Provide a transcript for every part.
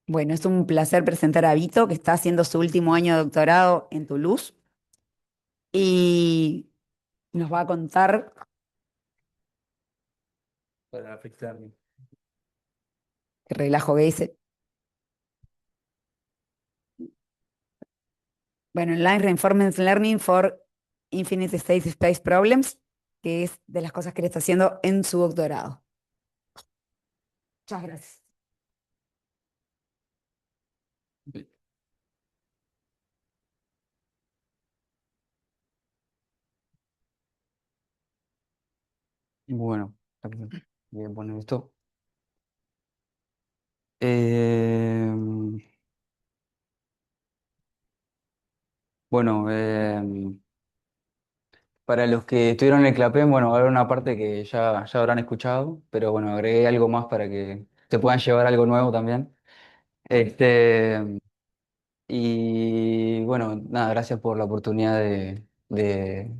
Bueno, es un placer presentar a Vito, que está haciendo su último año de doctorado en Toulouse y nos va a contar, Para afectarme. qué relajo que dice, bueno, Online Reinforcement Learning for Infinite State Space Problems, que es de las cosas que él está haciendo en su doctorado. Muchas gracias. Bueno, voy a poner esto. Eh, bueno, para los que estuvieron en el CLAPEM, bueno, habrá una parte que ya habrán escuchado, pero bueno, agregué algo más para que se puedan llevar algo nuevo también. Este, y bueno, nada, gracias por la oportunidad de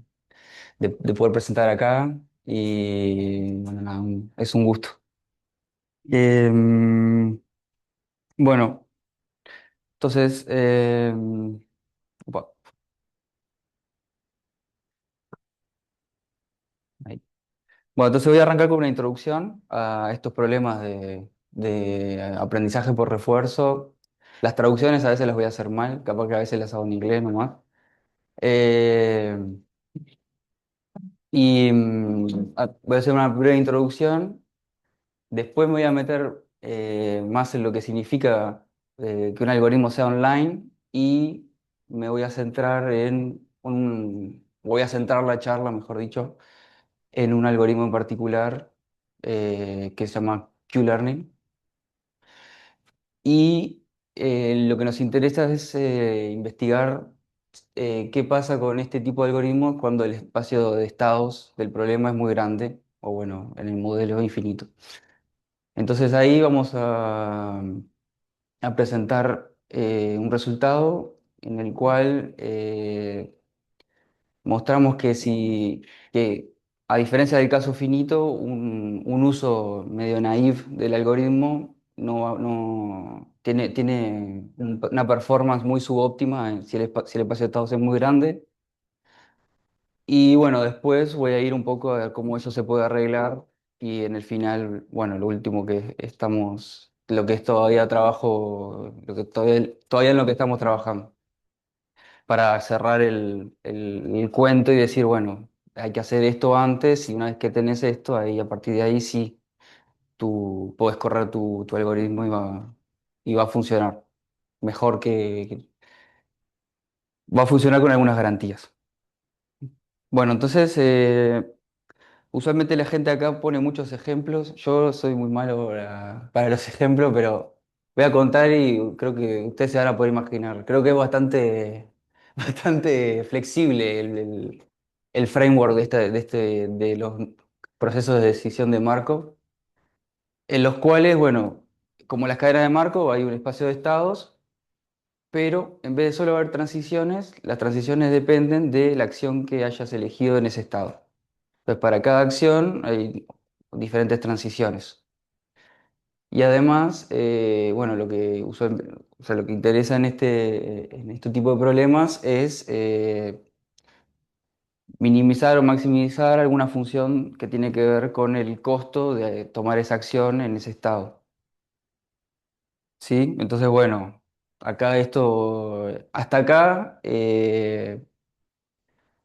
poder presentar acá. Y bueno, nada, es un gusto. Bueno, entonces, upa, ahí. Bueno, entonces voy a arrancar con una introducción a estos problemas de aprendizaje por refuerzo. Las traducciones a veces las voy a hacer mal, capaz que a veces las hago en inglés nomás. Eh, Voy a hacer una breve introducción. Después me voy a meter más en lo que significa que un algoritmo sea online y me voy a centrar voy a centrar la charla, mejor dicho, en un algoritmo en particular que se llama Q-Learning. Y lo que nos interesa es investigar qué pasa con este tipo de algoritmos cuando el espacio de estados del problema es muy grande, o bueno, en el modelo infinito. Entonces ahí vamos a presentar un resultado en el cual mostramos que a diferencia del caso finito, un uso medio naif del algoritmo tiene una performance muy subóptima si el espacio de estados es muy grande. Y bueno, después voy a ir un poco a ver cómo eso se puede arreglar y en el final, bueno, lo último que lo que es todavía trabajo, todavía en lo que estamos trabajando, para cerrar el cuento y decir, bueno, hay que hacer esto antes y una vez que tenés esto, ahí a partir de ahí sí, tú podés correr tu algoritmo y va a funcionar mejor va a funcionar con algunas garantías. Bueno, entonces... usualmente la gente acá pone muchos ejemplos. Yo soy muy malo para los ejemplos, pero voy a contar y creo que ustedes se van a poder imaginar. Creo que es bastante, bastante flexible el framework de los procesos de decisión de Markov, en los cuales, bueno, como las cadenas de Markov, hay un espacio de estados, pero en vez de solo haber transiciones, las transiciones dependen de la acción que hayas elegido en ese estado. Entonces, para cada acción hay diferentes transiciones. Y además, bueno, o sea, lo que interesa en este tipo de problemas es minimizar o maximizar alguna función que tiene que ver con el costo de tomar esa acción en ese estado. ¿Sí? Entonces, bueno, hasta acá,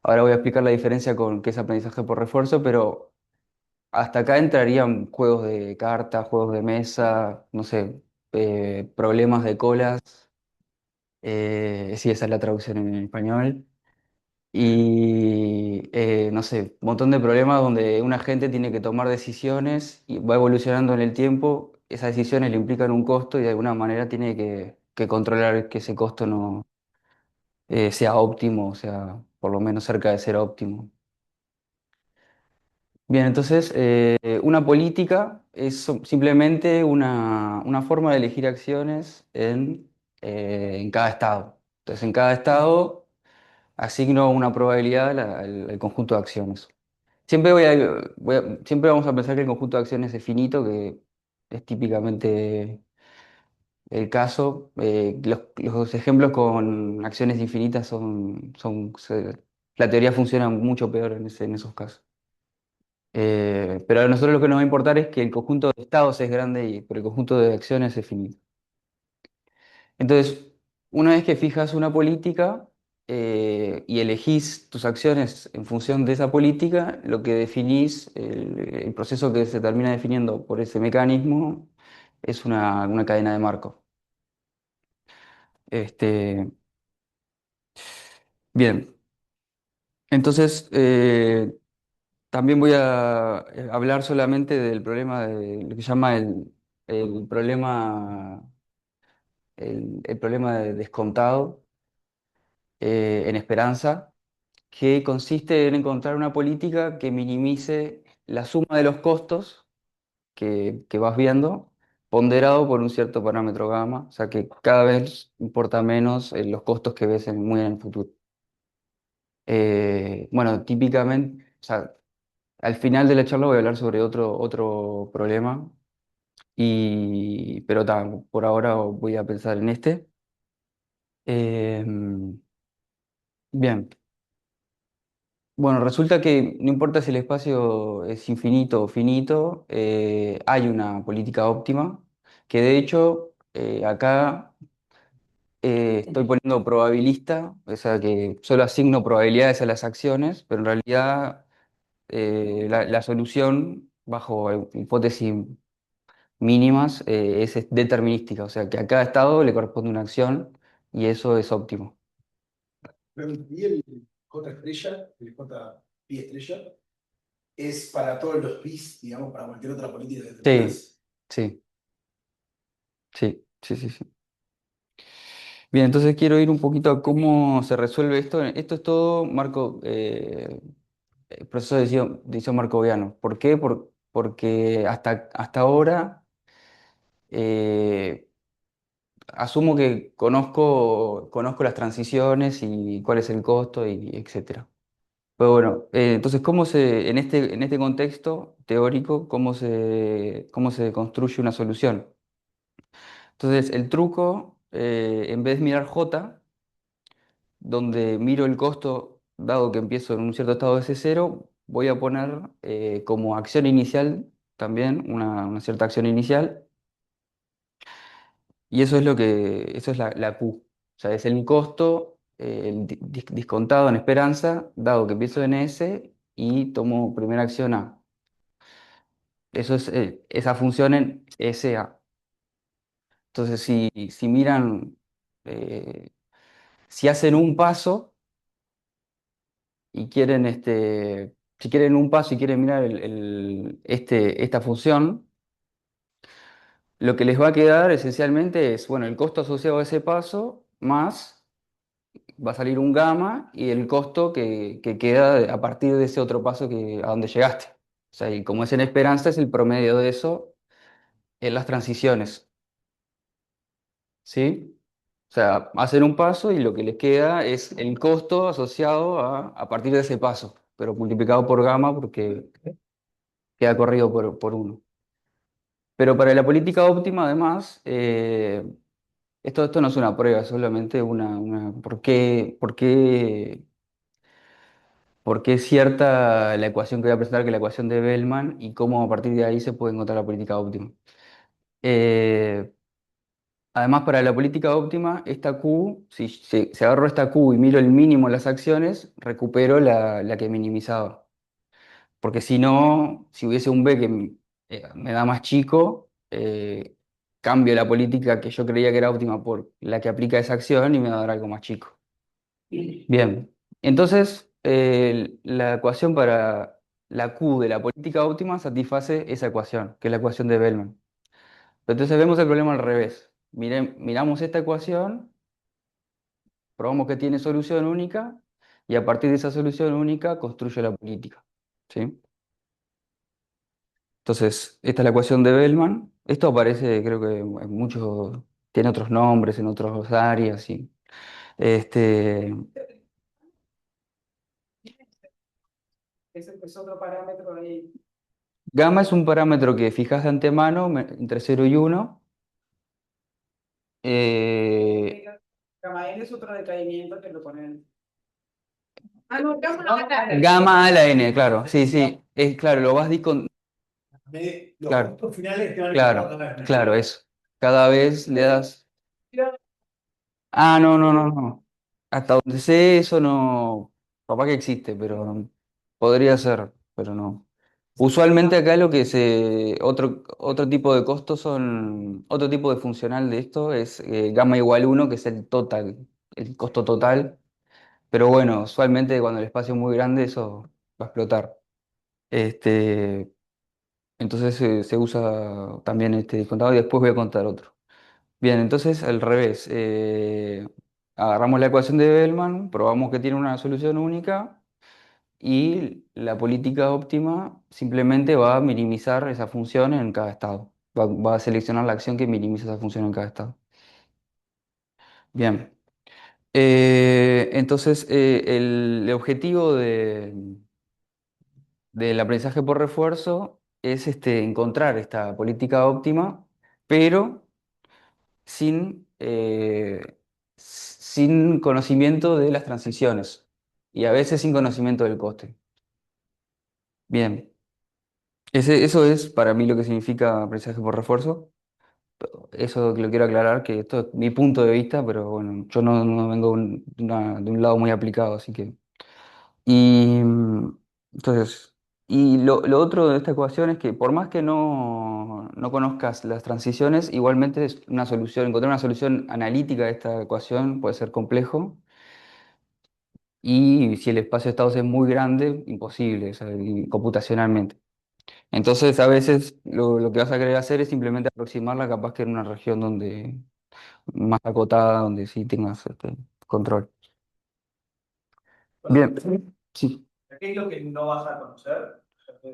ahora voy a explicar la diferencia con qué es aprendizaje por refuerzo, pero hasta acá entrarían juegos de cartas, juegos de mesa, no sé, problemas de colas, sí, esa es la traducción en español. Y no sé, un montón de problemas donde un agente tiene que tomar decisiones y va evolucionando en el tiempo. Esas decisiones le implican un costo y de alguna manera tiene que controlar que ese costo no sea óptimo, o sea, por lo menos cerca de ser óptimo. Bien, entonces, una política es simplemente una forma de elegir acciones en cada estado. Entonces, en cada estado asigno una probabilidad al conjunto de acciones. Siempre vamos a pensar que el conjunto de acciones es finito, que es típicamente el caso. Los ejemplos con acciones infinitas la teoría funciona mucho peor en esos casos. Pero a nosotros lo que nos va a importar es que el conjunto de estados es grande, pero el conjunto de acciones es finito. Entonces, una vez que fijas una política y elegís tus acciones en función de esa política, lo que definís, el proceso que se termina definiendo por ese mecanismo, es una cadena de Markov. Este, bien, entonces también voy a hablar solamente del problema de lo que se llama el problema, el problema de descontado en esperanza, que consiste en encontrar una política que minimice la suma de los costos que vas viendo, ponderado por un cierto parámetro gamma, o sea que cada vez importa menos los costos que ves muy en el futuro. Bueno, típicamente, o sea, al final de la charla voy a hablar sobre otro problema, pero por ahora voy a pensar en este. Eh, bien. Bueno, resulta que no importa si el espacio es infinito o finito, hay una política óptima, que de hecho acá estoy poniendo probabilista, o sea que solo asigno probabilidades a las acciones, pero en realidad la solución bajo hipótesis mínimas es determinística, o sea que a cada estado le corresponde una acción y eso es óptimo. Y el J estrella, el J pi estrella, es para todos los pis, digamos, para cualquier otra política que Sí, tengas. sí, sí, sí, sí, sí. Bien, entonces quiero ir un poquito a cómo se resuelve esto. Esto es todo proceso de decisión markoviano. ¿Por qué? Porque hasta ahora eh, asumo que conozco las transiciones y cuál es el costo y etcétera. Pero bueno, entonces, en este contexto teórico, cómo se construye una solución? Entonces, el truco, en vez de mirar J, donde miro el costo, dado que empiezo en un cierto estado de C0, voy a poner como acción inicial también una cierta acción inicial, y eso es la Q. O sea, es el costo discontado en esperanza, dado que empiezo en S y tomo primera acción A. Eso es esa función en SA. Entonces, si miran, eh, si hacen un paso, si quieren un paso y quieren mirar esta función, lo que les va a quedar esencialmente es, bueno, el costo asociado a ese paso más va a salir un gamma y el costo que queda a partir de ese otro paso a donde llegaste. O sea, y como es en esperanza, es el promedio de eso en las transiciones, ¿sí? O sea, hacen un paso y lo que les queda es el costo asociado a partir de ese paso, pero multiplicado por gamma porque queda corrido por uno. Pero para la política óptima, además, esto no es una prueba, es solamente ¿por qué es cierta la ecuación que voy a presentar, que es la ecuación de Bellman, y cómo a partir de ahí se puede encontrar la política óptima? Eh, Además, para la política óptima, esta Q, si agarro esta Q y miro el mínimo en las acciones, recupero la que minimizaba. Porque si no, si hubiese un B que me da más chico, cambio la política que yo creía que era óptima por la que aplica esa acción y me va a dar algo más chico. Bien, entonces la ecuación para la Q de la política óptima satisface esa ecuación, que es la ecuación de Bellman. Pero entonces vemos el problema al revés. Miramos esta ecuación, probamos que tiene solución única y a partir de esa solución única construyo la política. ¿Sí? Entonces, esta es la ecuación de Bellman. Esto aparece, creo que en muchos, tiene otros nombres en otras áreas. Este, Ese es otro parámetro ahí. Gamma es un parámetro que fijas de antemano entre 0 y 1 Eh, Gamma N es otro decaimiento que lo ponen. Ah, no, gamma N. gamma a la n, claro, sí, sí, es claro, lo vas Los claro, puntos finales te van encontrando claro, cada vez menos. claro, eso. Cada vez le das. Ah, no, no, no, no. Hasta donde sé, eso no. Capaz que existe, pero podría ser, pero no. Usualmente acá lo que se. Otro tipo de costos son. Otro tipo de funcional de esto es gamma igual uno, que es el total, el costo total. Pero bueno, usualmente cuando el espacio es muy grande, eso va a explotar. Este, entonces se usa también este descontado y después voy a contar otro. Bien, entonces al revés. Agarramos la ecuación de Bellman, probamos que tiene una solución única y la política óptima simplemente va a minimizar esa función en cada estado. Va a seleccionar la acción que minimiza esa función en cada estado. Bien. Entonces, el objetivo del aprendizaje por refuerzo es encontrar esta política óptima, pero sin conocimiento de las transiciones y a veces sin conocimiento del coste. Bien, eso es para mí lo que significa aprendizaje por refuerzo. Eso lo quiero aclarar, que esto es mi punto de vista, pero bueno, yo no vengo de un lado muy aplicado, así que... Y entonces, y lo otro de esta ecuación es que por más que no conozcas las transiciones, igualmente es una solución, encontrar una solución analítica de esta ecuación puede ser complejo. Y si el espacio de estados es muy grande, imposible, o sea, y computacionalmente. Entonces, a veces lo que vas a querer hacer es simplemente aproximarla, capaz que en una región donde más acotada, donde sí tengas control. Bien, sí, ¿Qué es lo que no vas a conocer?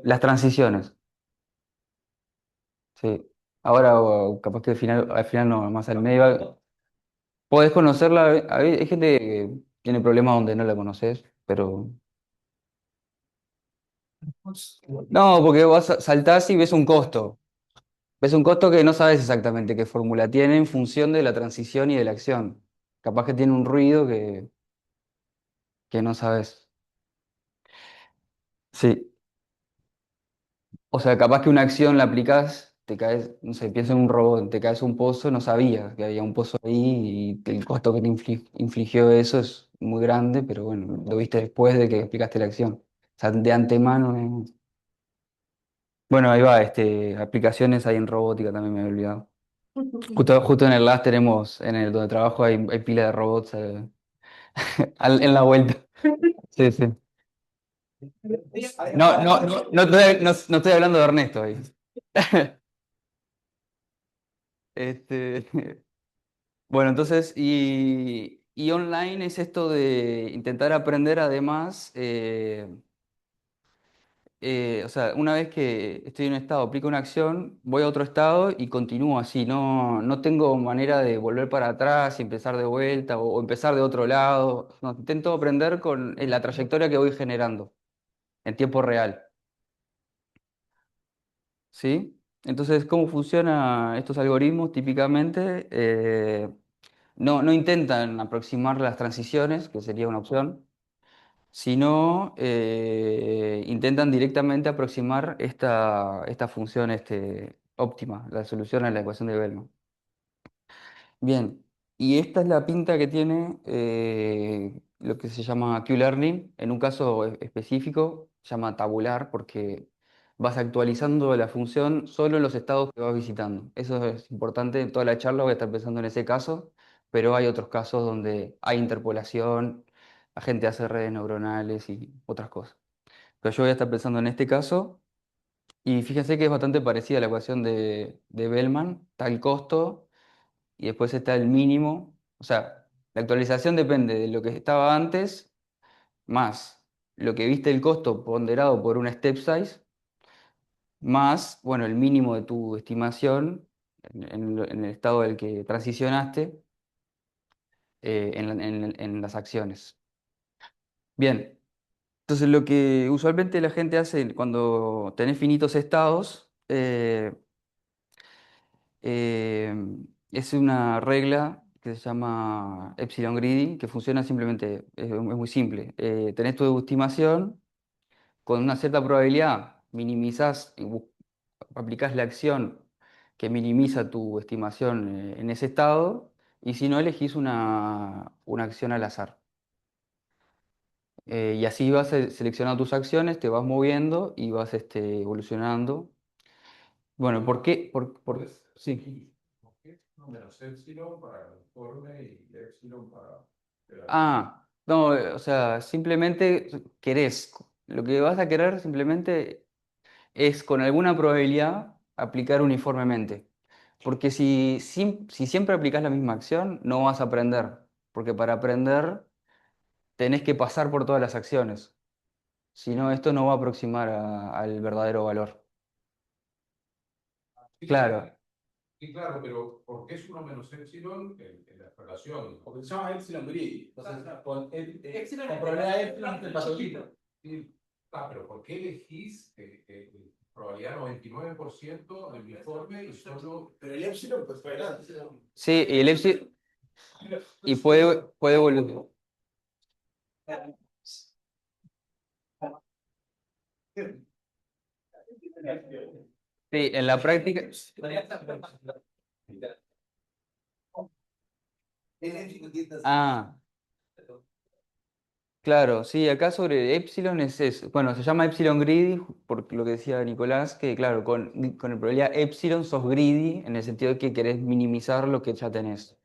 las transiciones. Sí. Ahora, o capaz que al final no, más al medio. Podés conocerla, hay gente que tiene problemas donde no la conoces, pero. No, porque saltás y ves un costo. Ves un costo que no sabes exactamente qué fórmula tiene en función de la transición y de la acción. Capaz que tiene un ruido que no sabes. Sí. O sea, capaz que una acción la aplicás, te caes, no sé, piensa en un robot, te caes a un pozo, no sabías que había un pozo ahí y el costo que te infligió eso es muy grande, pero bueno, lo viste después de que explicaste la acción. O sea, de antemano. Bueno, ahí va, aplicaciones hay en robótica también me he olvidado. Justo en el LAS tenemos, donde trabajo hay pila de robots en la vuelta. Sí, sí. No estoy hablando de Ernesto ahí. Este, bueno, entonces, y online es esto de intentar aprender además, o sea, una vez que estoy en un estado, aplico una acción, voy a otro estado y continúo así, no tengo manera de volver para atrás y empezar de vuelta o empezar de otro lado. No, intento aprender con la trayectoria que voy generando en tiempo real. ¿Sí? Entonces, ¿cómo funcionan estos algoritmos típicamente? No intentan aproximar las transiciones, que sería una opción, sino intentan directamente aproximar esta función óptima, la solución a la ecuación de Bellman. Bien, y esta es la pinta que tiene lo que se llama Q-Learning. En un caso específico, se llama tabular porque vas actualizando la función solo en los estados que vas visitando. Eso es importante. En toda la charla voy a estar pensando en ese caso, pero hay otros casos donde hay interpolación, la gente hace redes neuronales y otras cosas. Pero yo voy a estar pensando en este caso y fíjense que es bastante parecida a la ecuación de Bellman. Está el costo y después está el mínimo. O sea, la actualización depende de lo que estaba antes más lo que viste el costo ponderado por un step size, más, bueno, el mínimo de tu estimación en el estado del que transicionaste en las acciones. Bien, entonces lo que usualmente la gente hace cuando tenés finitos estados, eh, es una regla que se llama Epsilon Greedy, que funciona simplemente, es muy simple. Tenés tu estimación, con una cierta probabilidad minimizás y aplicás la acción que minimiza tu estimación en ese estado, y si no, elegís una acción al azar. Y así vas seleccionando tus acciones, te vas moviendo y vas evolucionando. Bueno, ¿por qué? Sí. ¿Por qué? No, menos epsilon para el informe y epsilon para el No, o sea, simplemente querés. Lo que vas a querer simplemente es con alguna probabilidad aplicar uniformemente. Porque si siempre aplicas la misma acción, no vas a aprender. Porque para aprender tenés que pasar por todas las acciones. Si no, esto no va a aproximar al verdadero valor. Sí, Claro. sí, claro, pero ¿por qué es uno menos epsilon en la relación? Porque se llama Epsilon Grid. Entonces, Epsilon con es probabilidad el Epsilon es el más patolito. Sí. Pero ¿por qué elegís probabilidad 99% del informe y solo... Pero el Epsilon, pues fue grande. Sí, y el epsilon y puede evolucionar. Sí, en la práctica. Ah, claro, sí, acá sobre Epsilon bueno, se llama Epsilon Greedy, por lo que decía Nicolás, que claro, con el probabilidad Epsilon sos greedy, en el sentido de que querés minimizar lo que ya tenés.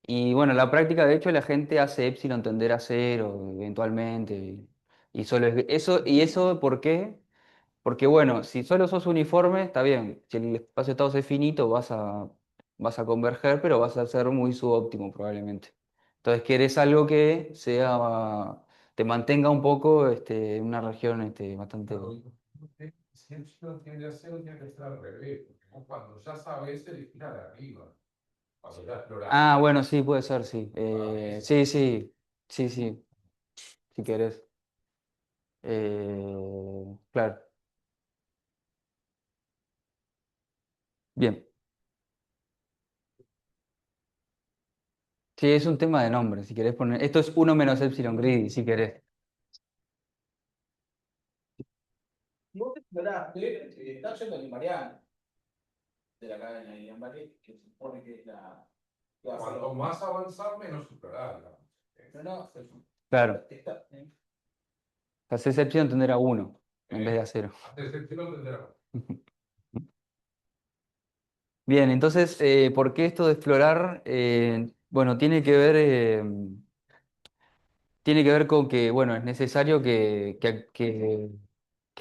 Y bueno, en la práctica, de hecho, la gente hace Epsilon tender a cero, eventualmente, y solo ¿y eso por qué? Porque bueno, si solo sos uniforme, está bien. Si el espacio de estados es finito, vas a converger, pero vas a ser muy subóptimo probablemente. Entonces, querés algo que te mantenga un poco en una región bastante. Claro, si epsilon tiende a cero, tiene que estar al revés, porque vos cuando ya sabes elegir a la arriba, cuando ya exploraste. Ah, bueno, sí, puede ser, sí. Eso. Sí, sí, sí, sí, si querés. Claro. Bien. Sí, es un tema de nombre, si querés poner. Esto es uno menos epsilon greedy, si querés. Y vos exploraste, está yendo el Mariano de la cadena de Guillain-Barré, que se supone que es la. Que hace Cuanto más avanzar, menos explorar, digamos. No, no, Claro. está, Haces epsilon tender a uno en vez de a cero. Antes epsilon tendrá. Bien, entonces, ¿por qué esto de explorar? Bueno, tiene que ver con que, bueno, es necesario que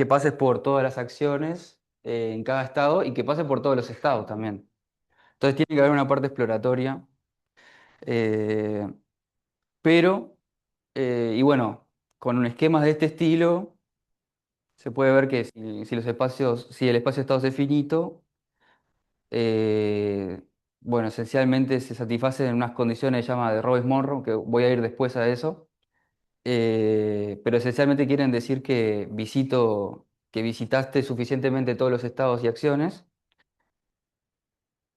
pases por todas las acciones en cada estado y que pases por todos los estados también. Entonces tiene que haber una parte exploratoria, eh, pero, y bueno, con un esquema de este estilo, se puede ver que si el espacio de estados es finito, eh, bueno, esencialmente se satisfacen en unas condiciones llamadas de Robes-Monroe, que voy a ir después a eso, pero esencialmente quieren decir que visitaste suficientemente todos los estados y acciones,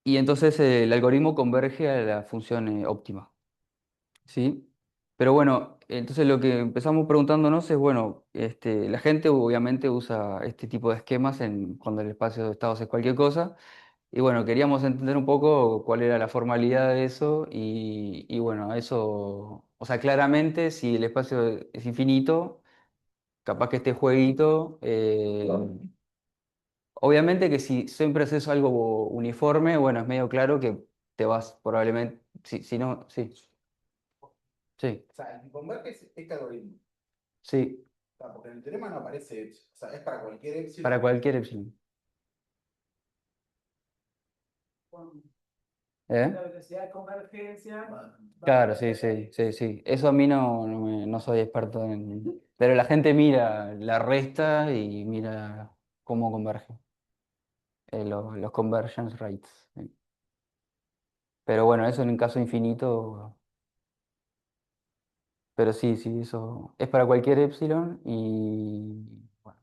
y entonces el algoritmo converge a la función óptima, ¿sí? Pero bueno, entonces lo que empezamos preguntándonos es, bueno, la gente obviamente usa este tipo de esquemas cuando el espacio de estados es cualquier cosa. Y bueno, queríamos entender un poco cuál era la formalidad de eso y bueno, eso, o sea, claramente si el espacio es infinito, capaz que este jueguito, obviamente que si siempre haces algo uniforme, bueno, es medio claro que te vas probablemente, si no, sí, sí, o sea, el converge es este algoritmo. sí, O sea, porque en el teorema no aparece Epsilon. O sea, es para cualquier para Epsilon. cualquier epsilon. ¿Eh? La velocidad de convergencia. Claro, sí, sí, sí, sí. Eso a mí no soy experto en. Pero la gente mira la resta y mira cómo converge. Los convergence rates. Sí. Pero bueno, eso en un caso infinito. Pero sí, sí, eso es para cualquier epsilon y. Bueno.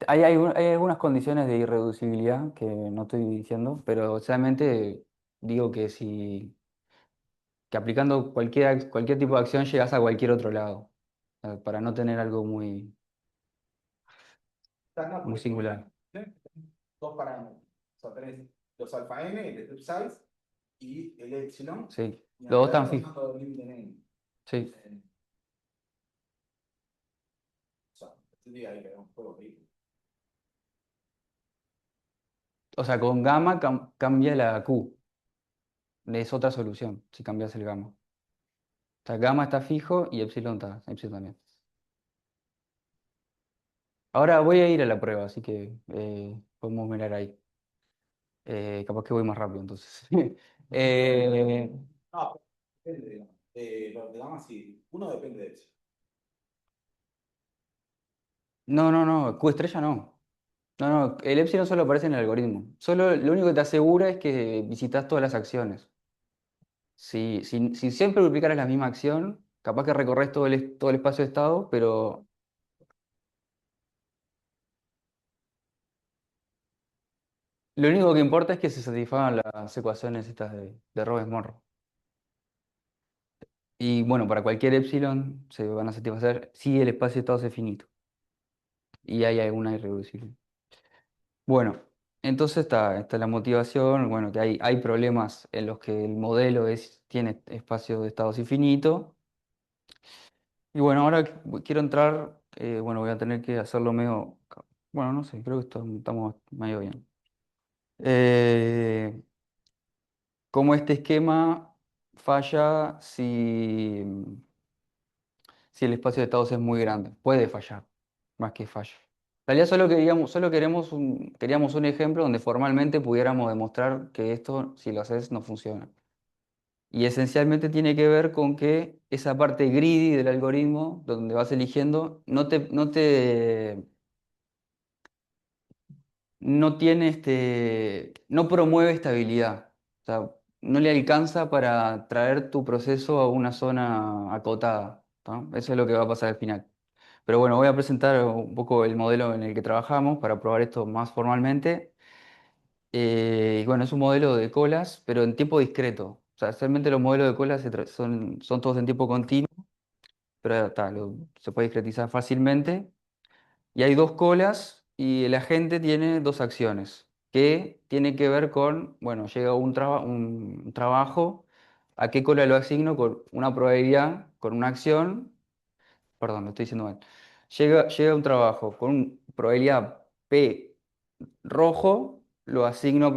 Hay algunas condiciones de irreducibilidad que no estoy diciendo, pero solamente digo que si que aplicando cualquier tipo de acción llegas a cualquier otro lado, para no tener algo Están muy singular. dos parámetros. O sea, tenés los alfa n, el step size y el epsilon. Sí, Y en los dos realidad están están fijos. usando el límite en n. Sí. O sea, este día ahí que un juego de O sea, con gamma cambia la Q. Es otra solución si cambias el gamma. O sea, gamma está fijo y epsilon también. Ahora voy a ir a la prueba, así que podemos mirar ahí. Capaz que voy más rápido entonces. Eh, No, depende, digamos. Los de gama sí. Uno depende de epsilon. no, Q estrella no. No, el epsilon solo aparece en el algoritmo. Solo lo único que te asegura es que visitas todas las acciones. Si siempre duplicaras la misma acción, capaz que recorres todo el espacio de estado, pero lo único que importa es que se satisfagan las ecuaciones estas de Robes-Morris. Y bueno, para cualquier epsilon se van a satisfacer si el espacio de estados es finito. Y hay alguna irreducible. Bueno, entonces está la motivación, bueno, que hay problemas en los que el modelo tiene espacio de estados infinito. Y bueno, ahora quiero entrar, bueno, voy a tener que hacerlo medio, bueno, no sé, creo que estamos medio bien. Eh, Cómo este esquema falla si el espacio de estados es muy grande. Puede fallar, más que falla. En realidad queríamos un ejemplo donde formalmente pudiéramos demostrar que esto, si lo haces, no funciona. Y esencialmente tiene que ver con que esa parte greedy del algoritmo, donde vas eligiendo, no promueve estabilidad. O sea, no le alcanza para traer tu proceso a una zona acotada, ¿no? Eso es lo que va a pasar al final. Pero bueno, voy a presentar un poco el modelo en el que trabajamos para probar esto más formalmente. Y bueno, es un modelo de colas, pero en tiempo discreto. O sea, realmente los modelos de colas son todos en tiempo continuo, pero se puede discretizar fácilmente. Y hay dos colas y el agente tiene dos acciones que tienen que ver con, bueno, llega un trabajo, ¿a qué cola lo asigno? Con una probabilidad, con una acción, perdón, lo estoy diciendo mal. Llega un trabajo con probabilidad P rojo, lo asigno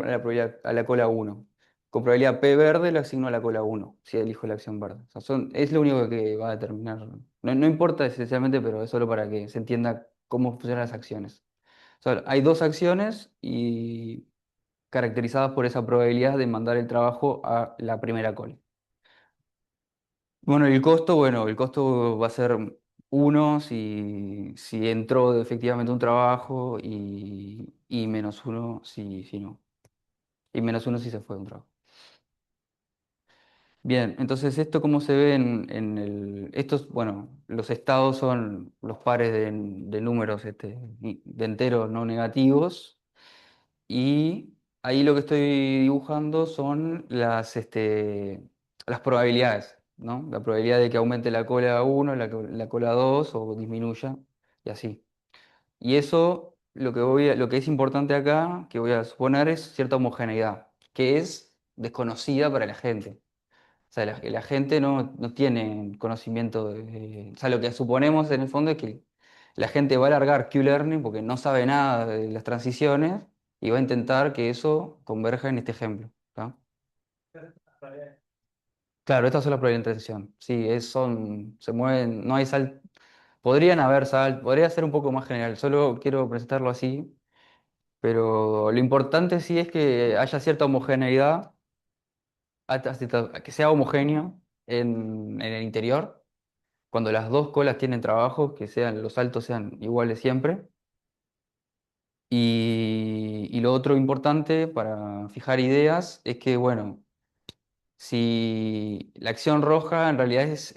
a la cola uno. Con probabilidad P verde lo asigno a la cola uno si elijo la acción verde. O sea, es lo único que va a determinar. No importa esencialmente, pero es solo para que se entienda cómo funcionan las acciones. O sea, hay dos acciones y caracterizadas por esa probabilidad de mandar el trabajo a la primera cola. Bueno, el costo va a ser uno si entró efectivamente un trabajo y menos uno si no. Y menos uno si se fue de un trabajo. Bien, entonces esto cómo se ve estos, bueno, los estados son los pares de números de enteros no negativos y ahí lo que estoy dibujando son las probabilidades, ¿no? La probabilidad de que aumente la cola uno, la cola 2 o disminuya y así. Y eso, lo que es importante acá, que voy a suponer, es cierta homogeneidad, que es desconocida para la gente. O sea, la gente no tiene conocimiento o sea, lo que suponemos en el fondo es que la gente va a alargar Q-learning porque no sabe nada de las transiciones y va a intentar que eso converja en este ejemplo. ¿Tá? Claro, estas son las probabilidades de transición. Sí, se mueven, no hay sal. Podrían haber sal, podría ser un poco más general, solo quiero presentarlo así, pero lo importante sí es que haya cierta homogeneidad, que sea homogéneo en el interior, cuando las dos colas tienen trabajos, los saltos sean iguales siempre. Y lo otro importante para fijar ideas es que, bueno, si la acción roja en realidad es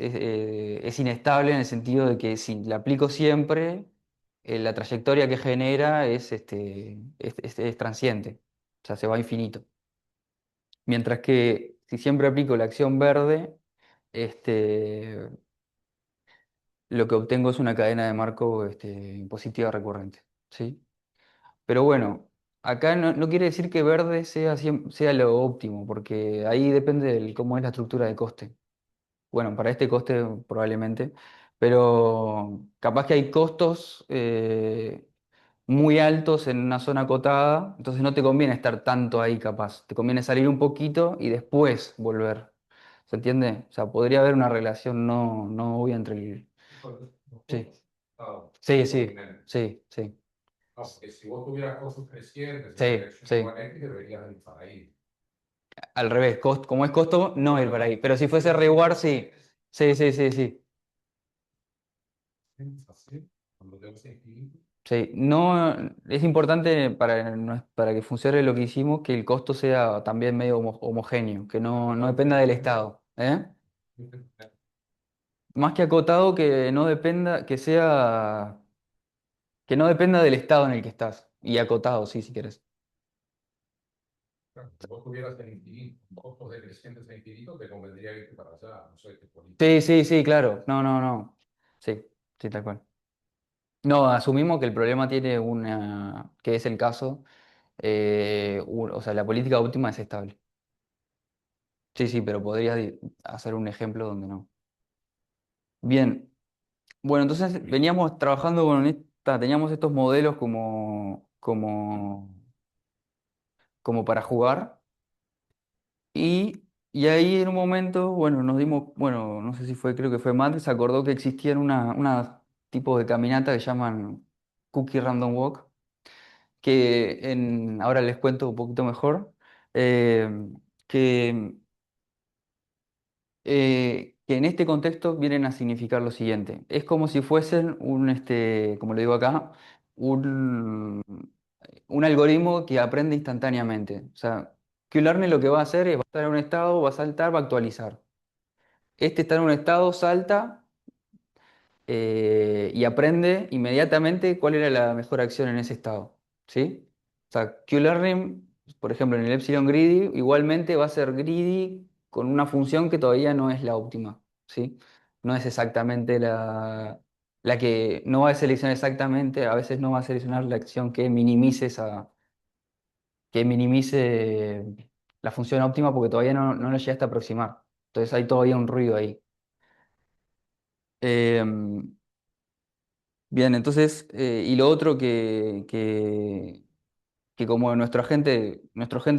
inestable en el sentido de que si la aplico siempre, la trayectoria que genera es transiente, o sea, se va a infinito. Mientras que si siempre aplico la acción verde, este, lo que obtengo es una cadena de marco positiva recurrente, ¿sí? Pero bueno, acá no quiere decir que verde sea lo óptimo, porque ahí depende de cómo es la estructura de coste. Bueno, para este coste probablemente, pero capaz que hay costos muy altos en una zona acotada, entonces no te conviene estar tanto ahí capaz, te conviene salir un poquito y después volver. ¿Se entiende? O sea, podría haber una relación no obvia entre el... Sí, sí, sí, sí, sí, No, porque si vos tuvieras costos crecientes en sí, dirección sí. igual X, deberías ir para ahí. Al revés, como es costo, no ir para ahí. Pero si fuese reward, sí. Sí, sí, sí, sí. Así, cuando tengo ese infinito. Sí, no, es importante para que funcione lo que hicimos que el costo sea también medio homogéneo, que no dependa del estado, ¿eh? Más que acotado, que no dependa del estado en el que estás. Y acotado, sí, si quieres. Claro, si vos tuvieras el infinito, costos decrecientes e infinito, te convendría irte para allá, no sé qué política. Sí, sí, sí, claro. No, no, no. Sí, sí, tal cual. No, asumimos que el problema tiene que es el caso, o sea, la política óptima es estable. Sí, sí, pero podrías hacer un ejemplo donde no. Bien, bueno, entonces veníamos trabajando teníamos estos modelos como para jugar y ahí en un momento, bueno, bueno, no sé si fue, creo que fue Matt, se acordó que existían una tipo de caminata que llaman Cookie Random Walk, ahora les cuento un poquito mejor, eh, que que en este contexto vienen a significar lo siguiente. Es como si fuesen como le digo acá, un, un algoritmo que aprende instantáneamente. O sea, Q-Learning lo que va a hacer es va a estar en un estado, va a saltar, va a actualizar. Este está en un estado, salta y aprende inmediatamente cuál era la mejor acción en ese estado. ¿Sí? O sea, Q-Learning, por ejemplo, en el Epsilon Greedy, igualmente va a ser greedy con una función que todavía no es la óptima. ¿Sí? No es exactamente la que no va a seleccionar exactamente, a veces no va a seleccionar la acción que minimice la función óptima porque todavía no lo llegaste a aproximar. Entonces hay todavía un ruido ahí. Em, Bien, entonces, y lo otro que como nuestro agente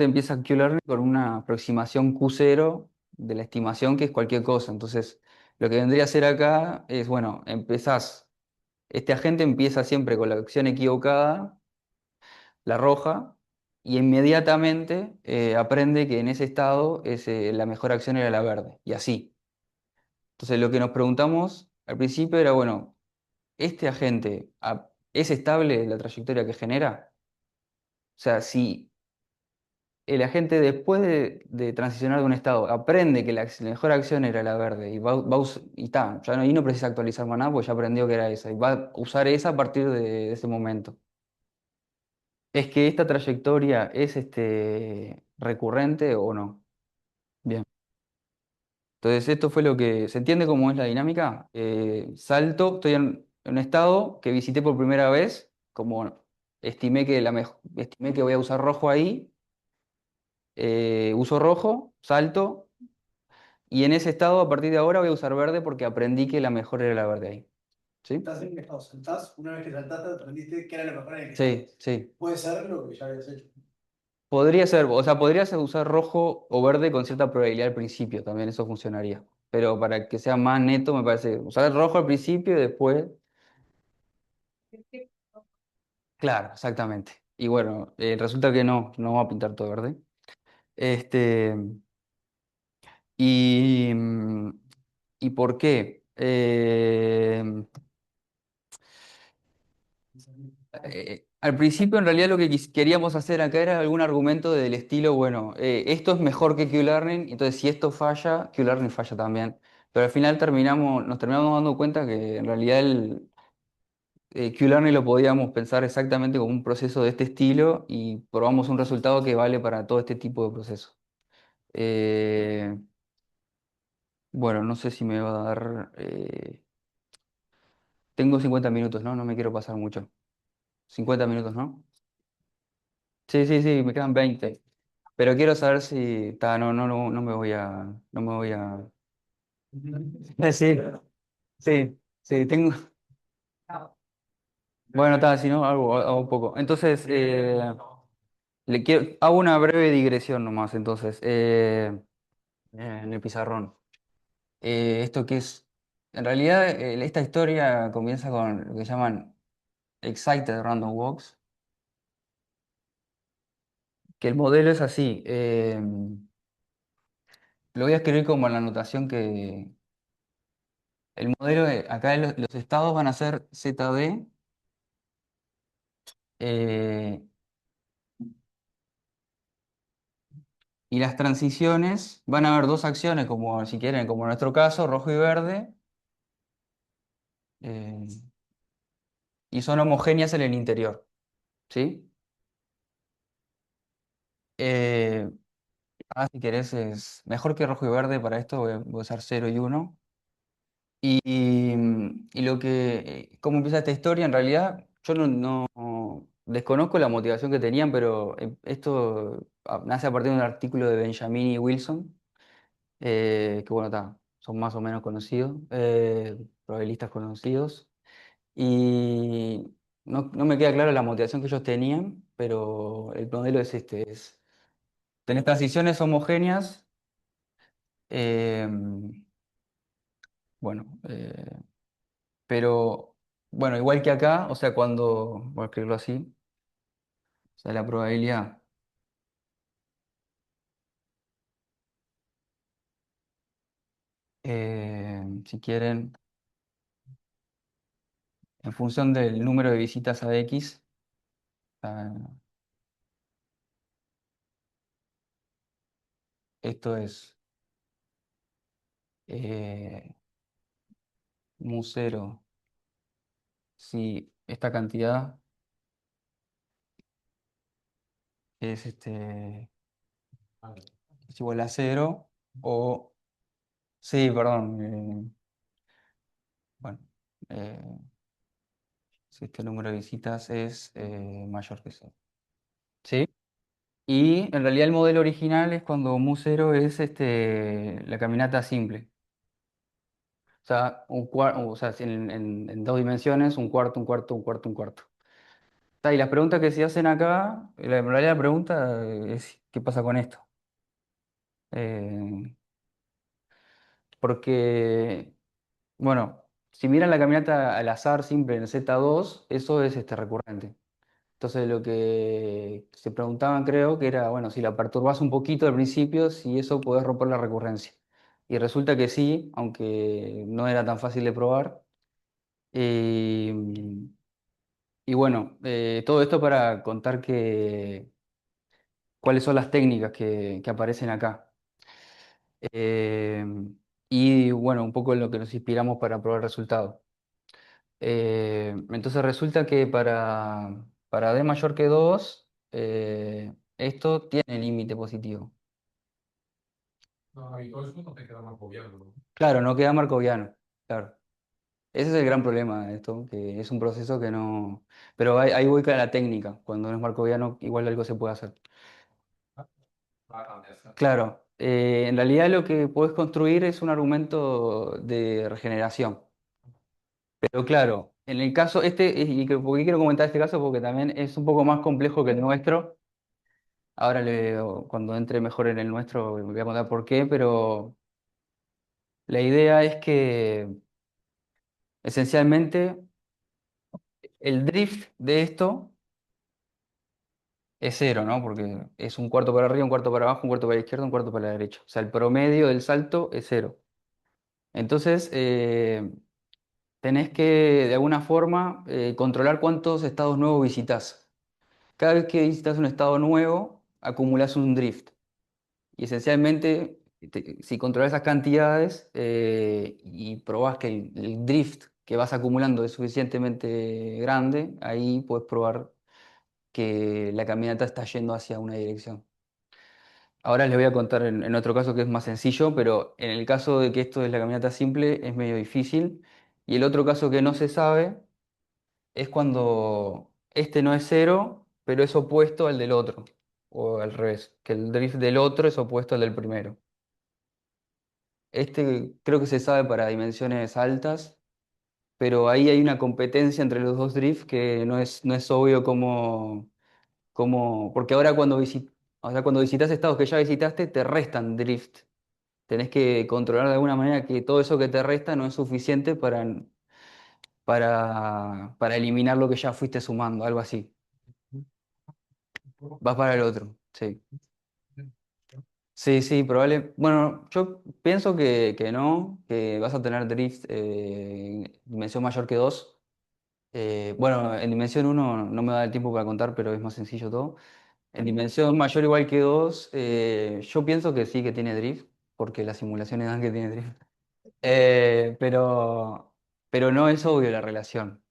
empieza Q-Learning con una aproximación Q0 de la estimación que es cualquier cosa. Entonces, lo que vendría a ser acá es, bueno, este agente empieza siempre con la acción equivocada, la roja, y inmediatamente aprende que en ese estado la mejor acción era la verde, y así. Entonces, lo que nos preguntamos al principio era, bueno, ¿este agente es estable la trayectoria que genera? O sea, si el agente después de transicionar de un estado aprende que la mejor acción era la verde y y no precisa actualizar más nada porque ya aprendió que era esa y va a usar esa a partir de ese momento. ¿Es que esta trayectoria es recurrente o no? Bien. Entonces esto fue lo que... ¿Se entiende cómo es la dinámica? Salto, estoy en un estado que visité por primera vez, como estimé que voy a usar rojo ahí, uso rojo, salto, y en ese estado a partir de ahora voy a usar verde porque aprendí que la mejor era la verde ahí. ¿Sí? Estás en un estado, saltás, una vez que saltaste, aprendiste que era lo mejor en el que Sí, estabas. sí. Puede ser lo que ya habías hecho. Podría ser, o sea, podrías usar rojo o verde con cierta probabilidad al principio, también eso funcionaría. Pero para que sea más neto, me parece usar el rojo al principio y después. Claro, exactamente. Y bueno, resulta que no va a pintar todo verde. Este, y, mm, ¿Y por qué? Al principio, en realidad, lo que queríamos hacer acá era algún argumento del estilo, bueno, esto es mejor que Q-Learning, entonces si esto falla, Q-Learning falla también. Pero al final nos terminamos dando cuenta que en realidad Q-Learning lo podíamos pensar exactamente como un proceso de este estilo y probamos un resultado que vale para todo este tipo de procesos. Eh, bueno, no sé si me va a dar... tengo 50 minutos, ¿no? No me quiero pasar mucho. 50 minutos, ¿no? Sí, sí, sí, me quedan 20. Pero quiero saber si... no me voy a... No me voy a... Sí, sí, sí, tengo... Bueno, está, si no, hago un poco. Entonces, hago una breve digresión nomás, entonces, en el pizarrón. Esto que es... En realidad, esta historia comienza con lo que llaman Excited Random Walks, que el modelo es así. Lo voy a escribir como en la anotación que... El modelo, acá los estados van a ser ZD, eh, y las transiciones van a haber dos acciones, como si quieren, como en nuestro caso, rojo y verde, eh, y son homogéneas en el interior, ¿sí? Eh, si querés, es mejor que rojo y verde para esto, voy a usar 0 y 1. Y lo que, cómo empieza esta historia, en realidad, yo no desconozco la motivación que tenían, pero esto nace a partir de un artículo de Benjamin y Wilson, que bueno, son más o menos conocidos, probabilistas conocidos. Y no me queda claro la motivación que ellos tenían, pero el modelo es este, tenés transiciones homogéneas, eh, bueno, pero bueno, igual que acá, o sea, voy a escribirlo así, o sea, la probabilidad, si quieren, en función del número de visitas a X, ah, esto es eh, mu cero, si esta cantidad es, es igual a cero, o, sí, perdón, bueno, eh, si este número de visitas es mayor que cero. ¿Sí? Y en realidad el modelo original es cuando mu cero es la caminata simple. O sea, o sea, en dos dimensiones, un cuarto, un cuarto, un cuarto, un cuarto. Y las preguntas que se hacen acá, en realidad la pregunta es ¿qué pasa con esto? Eh, porque, bueno, si miran la caminata al azar simple en Z2, eso es recurrente. Entonces lo que se preguntaban, creo, que era, bueno, si la perturbas un poquito al principio, si eso podés romper la recurrencia. Y resulta que sí, aunque no era tan fácil de probar. Eh, y bueno, todo esto para contar cuáles son las técnicas que aparecen acá. Eh, y bueno, un poco en lo que nos inspiramos para probar el resultado. Entonces resulta que para D mayor que 2 esto tiene límite positivo. No, y todo eso no te queda mal gobierno, ¿no? Claro, no queda marcoviano. Claro. Ese es el gran problema de esto, que es un proceso que no... Pero ahí voy con la técnica. Cuando no es marcoviano, igual algo se puede hacer. Va a cambiar. Claro, en realidad lo que puedes construir es un argumento de regeneración. Pero claro, en el caso ¿por qué quiero comentar este caso? Porque también es un poco más complejo que el nuestro. Ahora cuando entre mejor en el nuestro, me voy a contar por qué, pero la idea es que esencialmente el drift de esto es cero, ¿no? Porque es un cuarto para arriba, un cuarto para abajo, un cuarto para la izquierda, un cuarto para la derecha. O sea, el promedio del salto es cero. Entonces, tenés que, de alguna forma, controlar cuántos estados nuevos visitas. Cada vez que visitas un estado nuevo, acumulas un drift. Y esencialmente, si controlas esas cantidades y probás que el drift que vas acumulando es suficientemente grande, ahí puedes probar que la caminata está yendo hacia una dirección. Ahora les voy a contar en otro caso que es más sencillo, pero en el caso de que esto es la caminata simple es medio difícil. Y el otro caso que no se sabe es cuando este no es cero, pero es opuesto al del otro, o al revés, que el drift del otro es opuesto al del primero. Este creo que se sabe para dimensiones altas, pero ahí hay una competencia entre los dos drifts que no es obvio porque ahora cuando visitas estados que ya visitaste, te restan drift. Tenés que controlar de alguna manera que todo eso que te resta no es suficiente para eliminar lo que ya fuiste sumando, algo así. Vas para el otro, sí. Sí, sí, probable. Bueno, yo pienso que no, que vas a tener drift dimensión mayor que 2. Bueno, en dimensión uno no me da el tiempo para contar, pero es más sencillo todo. En dimensión mayor o igual que 2, yo pienso que sí que tiene drift, porque las simulaciones dan que tiene drift. Eh, pero, pero no es obvio la relación.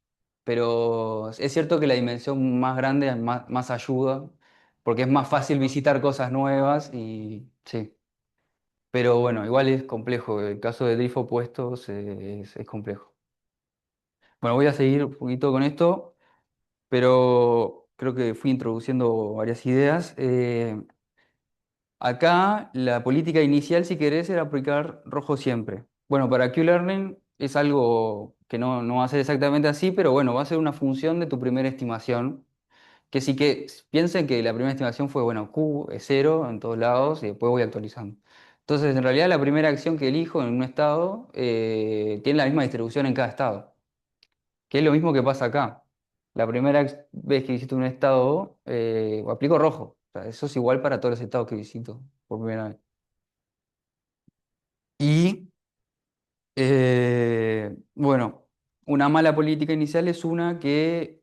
Pero es cierto que la dimensión más grande más ayuda, porque es más fácil visitar cosas nuevas y sí. Pero bueno, igual es complejo. El caso de drift opuestos es complejo. Bueno, voy a seguir un poquito con esto, pero creo que fui introduciendo varias ideas. Acá la política inicial, si querés, era aplicar rojo siempre. Bueno, para Q-Learning es algo que no va a ser exactamente así, pero bueno, va a ser una función de tu primera estimación, que sí que piensen que la primera estimación fue, bueno, Q es cero en todos lados y después voy actualizando. Entonces, en realidad la primera acción que elijo en un estado tiene la misma distribución en cada estado, que es lo mismo que pasa acá. La primera vez que visito un estado, aplico rojo. O sea, eso es igual para todos los estados que visito por primera vez. Y bueno, una mala política inicial es una que,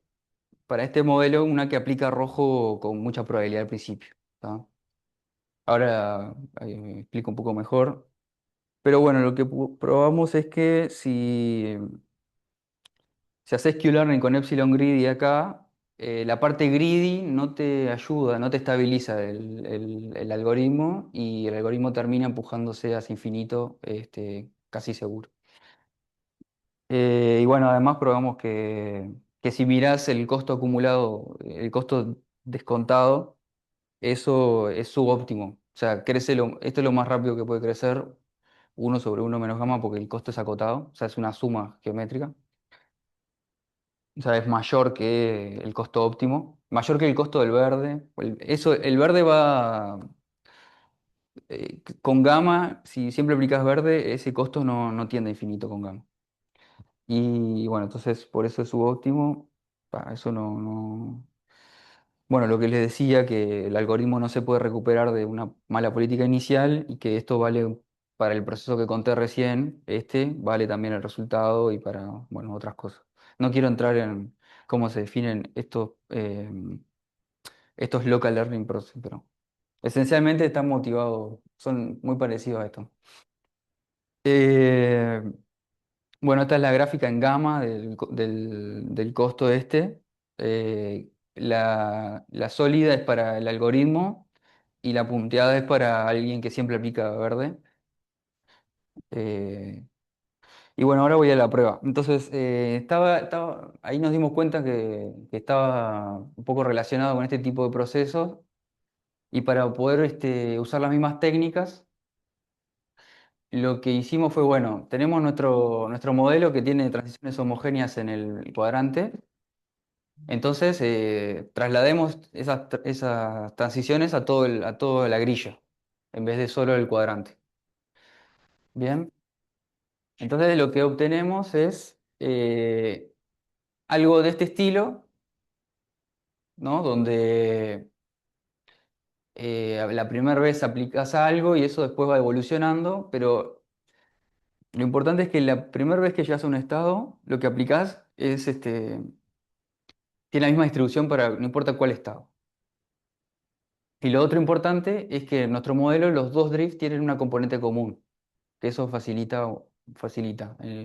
para este modelo, una que aplica rojo con mucha probabilidad al principio. ¿Tá? Ahora explico un poco mejor. Pero bueno, lo que probamos es que si haces Q-learning con Epsilon Greedy acá, la parte greedy no te ayuda, no te estabiliza el algoritmo y el algoritmo termina empujándose hacia infinito, casi seguro. Y bueno, además probamos que si mirás el costo acumulado, el costo descontado, eso es subóptimo. O sea, esto es lo más rápido que puede crecer, 1/1 menos gamma, porque el costo es acotado, o sea, es una suma geométrica. O sea, es mayor que el costo óptimo, mayor que el costo del verde. El verde va con gamma, si siempre aplicas verde, ese costo no tiende a infinito con gamma. Y bueno, entonces por eso es subóptimo. Eso no. Bueno, lo que les decía, que el algoritmo no se puede recuperar de una mala política inicial y que esto vale para el proceso que conté recién, vale también el resultado y para, bueno, otras cosas. No quiero entrar en cómo se definen estos local learning process, pero esencialmente están motivados, son muy parecidos a esto. Eh, bueno, esta es la gráfica en gamma del costo este. La sólida es para el algoritmo y la punteada es para alguien que siempre aplica verde. Eh, y bueno, ahora voy a la prueba. Entonces, ahí nos dimos cuenta que estaba un poco relacionado con este tipo de procesos y para poder usar las mismas técnicas, lo que hicimos fue, bueno, tenemos nuestro modelo que tiene transiciones homogéneas en el cuadrante. Entonces, traslademos esas transiciones a toda la grilla, en vez de solo el cuadrante. Bien, entonces lo que obtenemos es algo de este estilo, ¿no? Donde la primera vez aplicas algo y eso después va evolucionando, pero lo importante es que la primera vez que llegas a un estado, lo que aplicas tiene la misma distribución para no importa cuál estado. Y lo otro importante es que en nuestro modelo los dos drifts tienen una componente común, que eso facilita,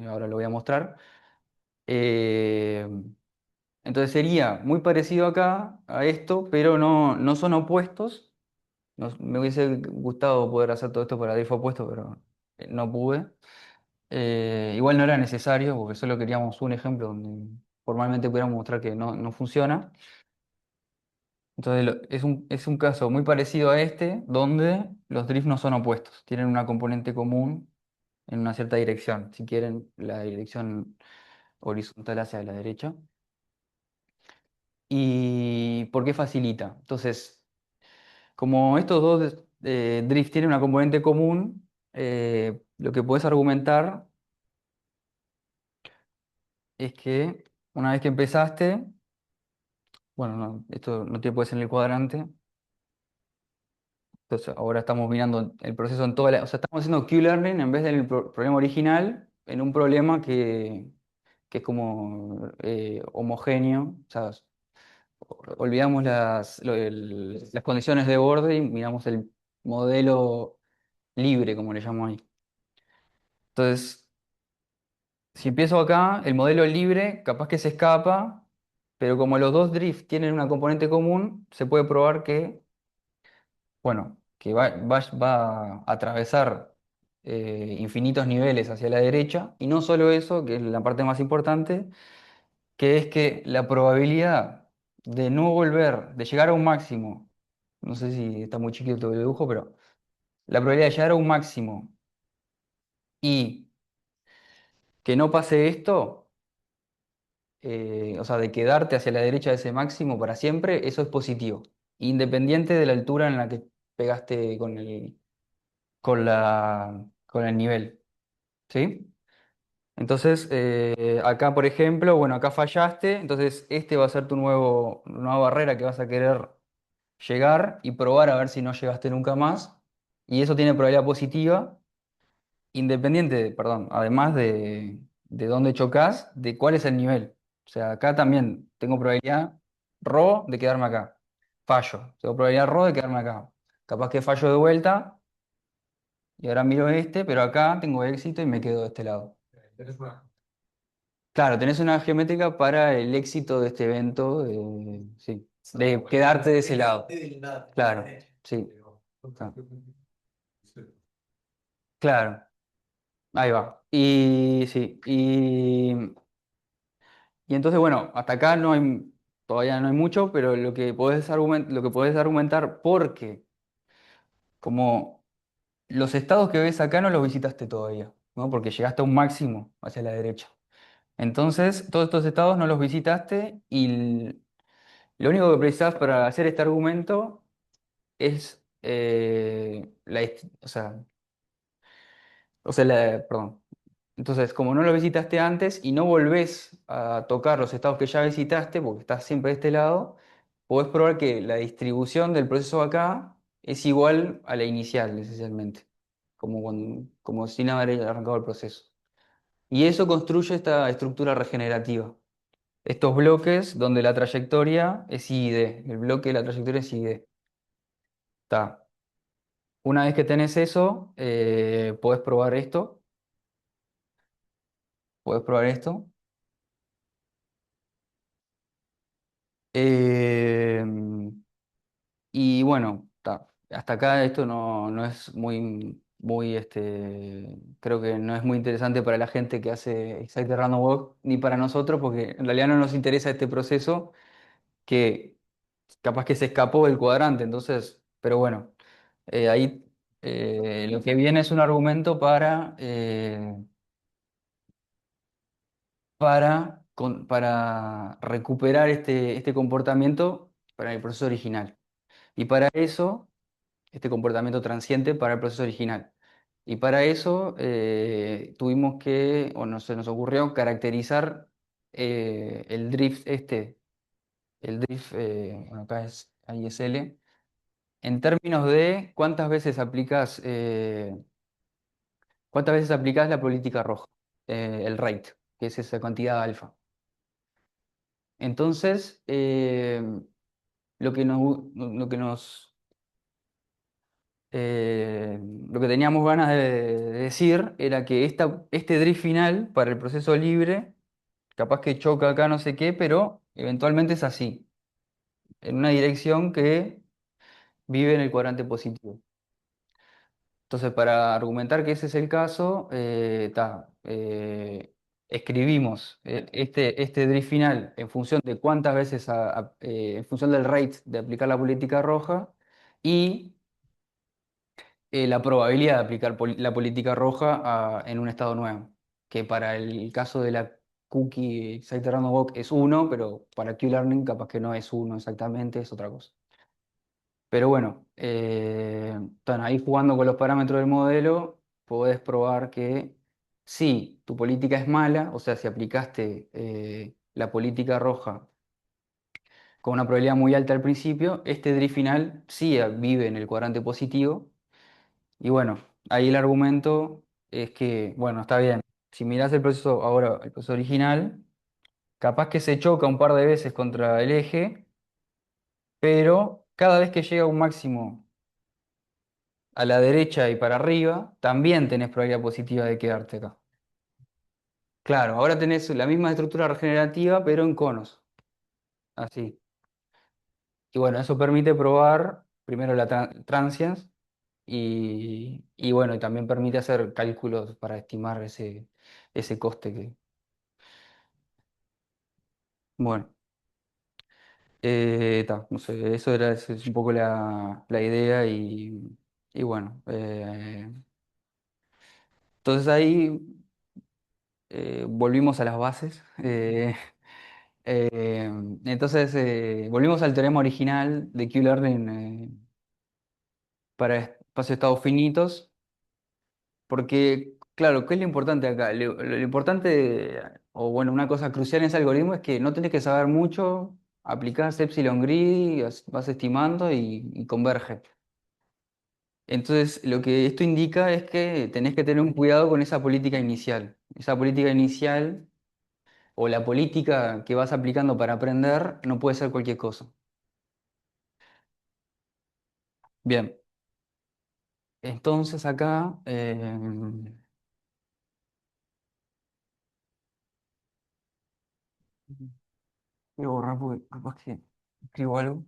ahora lo voy a mostrar. Eh, entonces sería muy parecido acá a esto, pero no son opuestos. Me hubiese gustado poder hacer todo esto para drift opuesto, pero no pude. Igual no era necesario, porque solo queríamos un ejemplo donde formalmente pudiéramos mostrar que no funciona. Entonces es un caso muy parecido a este, donde los drifts no son opuestos, tienen una componente común en una cierta dirección. Si quieren, la dirección horizontal hacia la derecha. ¿Y por qué facilita? Entonces, como estos dos drifts tienen una componente común, lo que puedes argumentar es que una vez que empezaste, bueno, esto no te puede ser en el cuadrante, entonces ahora estamos mirando el proceso en toda la... O sea, estamos haciendo Q-Learning en vez del problema original, en un problema que es como homogéneo, o sea, olvidamos las condiciones de borde y miramos el modelo libre, como le llamo ahí. Entonces, si empiezo acá, el modelo libre capaz que se escapa, pero como los dos drifts tienen una componente común, se puede probar que, bueno, que va a atravesar infinitos niveles hacia la derecha, y no solo eso, que es la parte más importante, que es que la probabilidad de no volver, de llegar a un máximo, no sé si está muy chiquito el dibujo, pero la probabilidad de llegar a un máximo y que no pase esto, o sea, de quedarte hacia la derecha de ese máximo para siempre, eso es positivo, independiente de la altura en la que pegaste con el nivel, ¿sí? Entonces, acá, por ejemplo, bueno, acá fallaste, entonces este va a ser tu nueva barrera que vas a querer llegar y probar a ver si no llegaste nunca más. Y eso tiene probabilidad positiva, perdón, además de dónde chocas, de cuál es el nivel. O sea, acá también tengo probabilidad de quedarme acá. Fallo. Tengo probabilidad de quedarme acá. Capaz que fallo de vuelta y ahora miro este, pero acá tengo éxito y me quedo de este lado. Tienes una. Claro, tenés una geométrica para el éxito de este evento, sí, de quedarte de ese lado. Claro, sí. Ah, claro, ahí va. Y sí, y entonces, bueno, hasta acá todavía no hay mucho, pero lo que podés argumentar, porque como los estados que ves acá no los visitaste todavía, ¿no? Porque llegaste a un máximo hacia la derecha. Entonces, todos estos estados no los visitaste y lo único que precisas para hacer este argumento es perdón. Entonces, como no lo visitaste antes y no volvés a tocar los estados que ya visitaste, porque estás siempre de este lado, podés probar que la distribución del proceso acá es igual a la inicial, esencialmente, como sin haber arrancado el proceso. Y eso construye esta estructura regenerativa. Estos bloques donde la trayectoria es I y D. El bloque de la trayectoria es I y D. Está. Una vez que tenés eso, podés probar esto. Podés probar esto. Eh, y bueno, hasta acá esto no es creo que no es muy interesante para la gente que hace Excited Random Walk, ni para nosotros, porque en realidad no nos interesa este proceso que capaz que se escapó del cuadrante, entonces, pero bueno, ahí lo que viene es un argumento para recuperar este comportamiento para el proceso original. Y para eso, este comportamiento transiente para el proceso original. Y para eso tuvimos que, o no se nos ocurrió, caracterizar el drift bueno, acá es ISL, en términos de cuántas veces aplicás la política roja, el rate, que es esa cantidad alfa. Entonces, lo que nos, lo que nos, lo que teníamos ganas de decir era que este drift final para el proceso libre capaz que choca acá, no sé qué, pero eventualmente es así, en una dirección que vive en el cuadrante positivo. Entonces, para argumentar que ese es el caso, escribimos este drift final en función de cuántas veces, en función del rate de aplicar la política roja y la probabilidad de aplicar la política roja en un estado nuevo, que para el caso de la cookie site random walk es uno, pero para Q-learning capaz que no es uno exactamente, es otra cosa. Pero bueno, están ahí jugando con los parámetros del modelo, podés probar que si tu política es mala, o sea, si aplicaste la política roja con una probabilidad muy alta al principio, este drift final sí vive en el cuadrante positivo. Y bueno, ahí el argumento es que, bueno, está bien, si mirás el proceso ahora, el proceso original, capaz que se choca un par de veces contra el eje, pero cada vez que llega a un máximo a la derecha y para arriba, también tenés probabilidad positiva de quedarte acá. Claro, ahora tenés la misma estructura regenerativa, pero en conos. Así. Y bueno, eso permite probar primero la transience y bueno, y también permite hacer cálculos para estimar ese coste que. Bueno, no sé, esa es un poco la idea y bueno. Entonces ahí volvimos a las bases. Eh, entonces, volvimos al teorema original de Q-learning para espacios de estados finitos, porque, claro, ¿qué es lo importante acá? Lo importante, o bueno, una cosa crucial en ese algoritmo es que no tenés que saber mucho, aplicás epsilon grid, vas estimando y converge. Entonces, lo que esto indica es que tenés que tener un cuidado con esa política inicial. Esa política inicial o la política que vas aplicando para aprender no puede ser cualquier cosa. Bien. Entonces acá, voy a borrar porque capaz que escribo algo.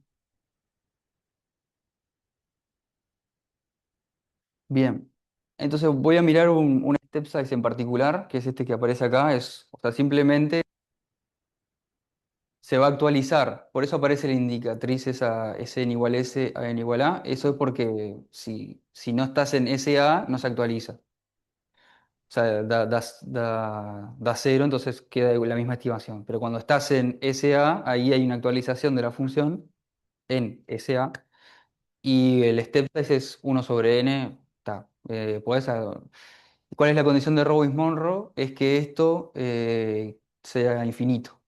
Bien, entonces voy a mirar un step size en particular, que es este que aparece acá. O sea, simplemente se va a actualizar. Por eso aparece la indicatriz esa Sn igual S, a n igual A. Eso es porque si no estás en SA, no se actualiza. O sea, da cero, entonces queda la misma estimación. Pero cuando estás en SA, ahí hay una actualización de la función en SA. Y el step size es 1/n. ¿Cuál es la condición de Robins-Monroe? Es que esto sea infinito.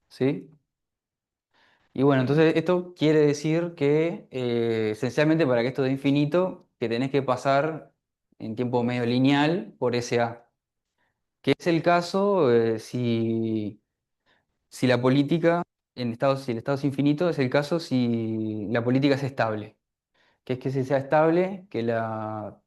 ¿Sí? Y bueno, entonces esto quiere decir que esencialmente para que esto dé infinito, que tenés que pasar en tiempo medio lineal por SA. Que es el caso si la política si el estado es infinito, es el caso si la política es estable. Que es que si sea estable, que la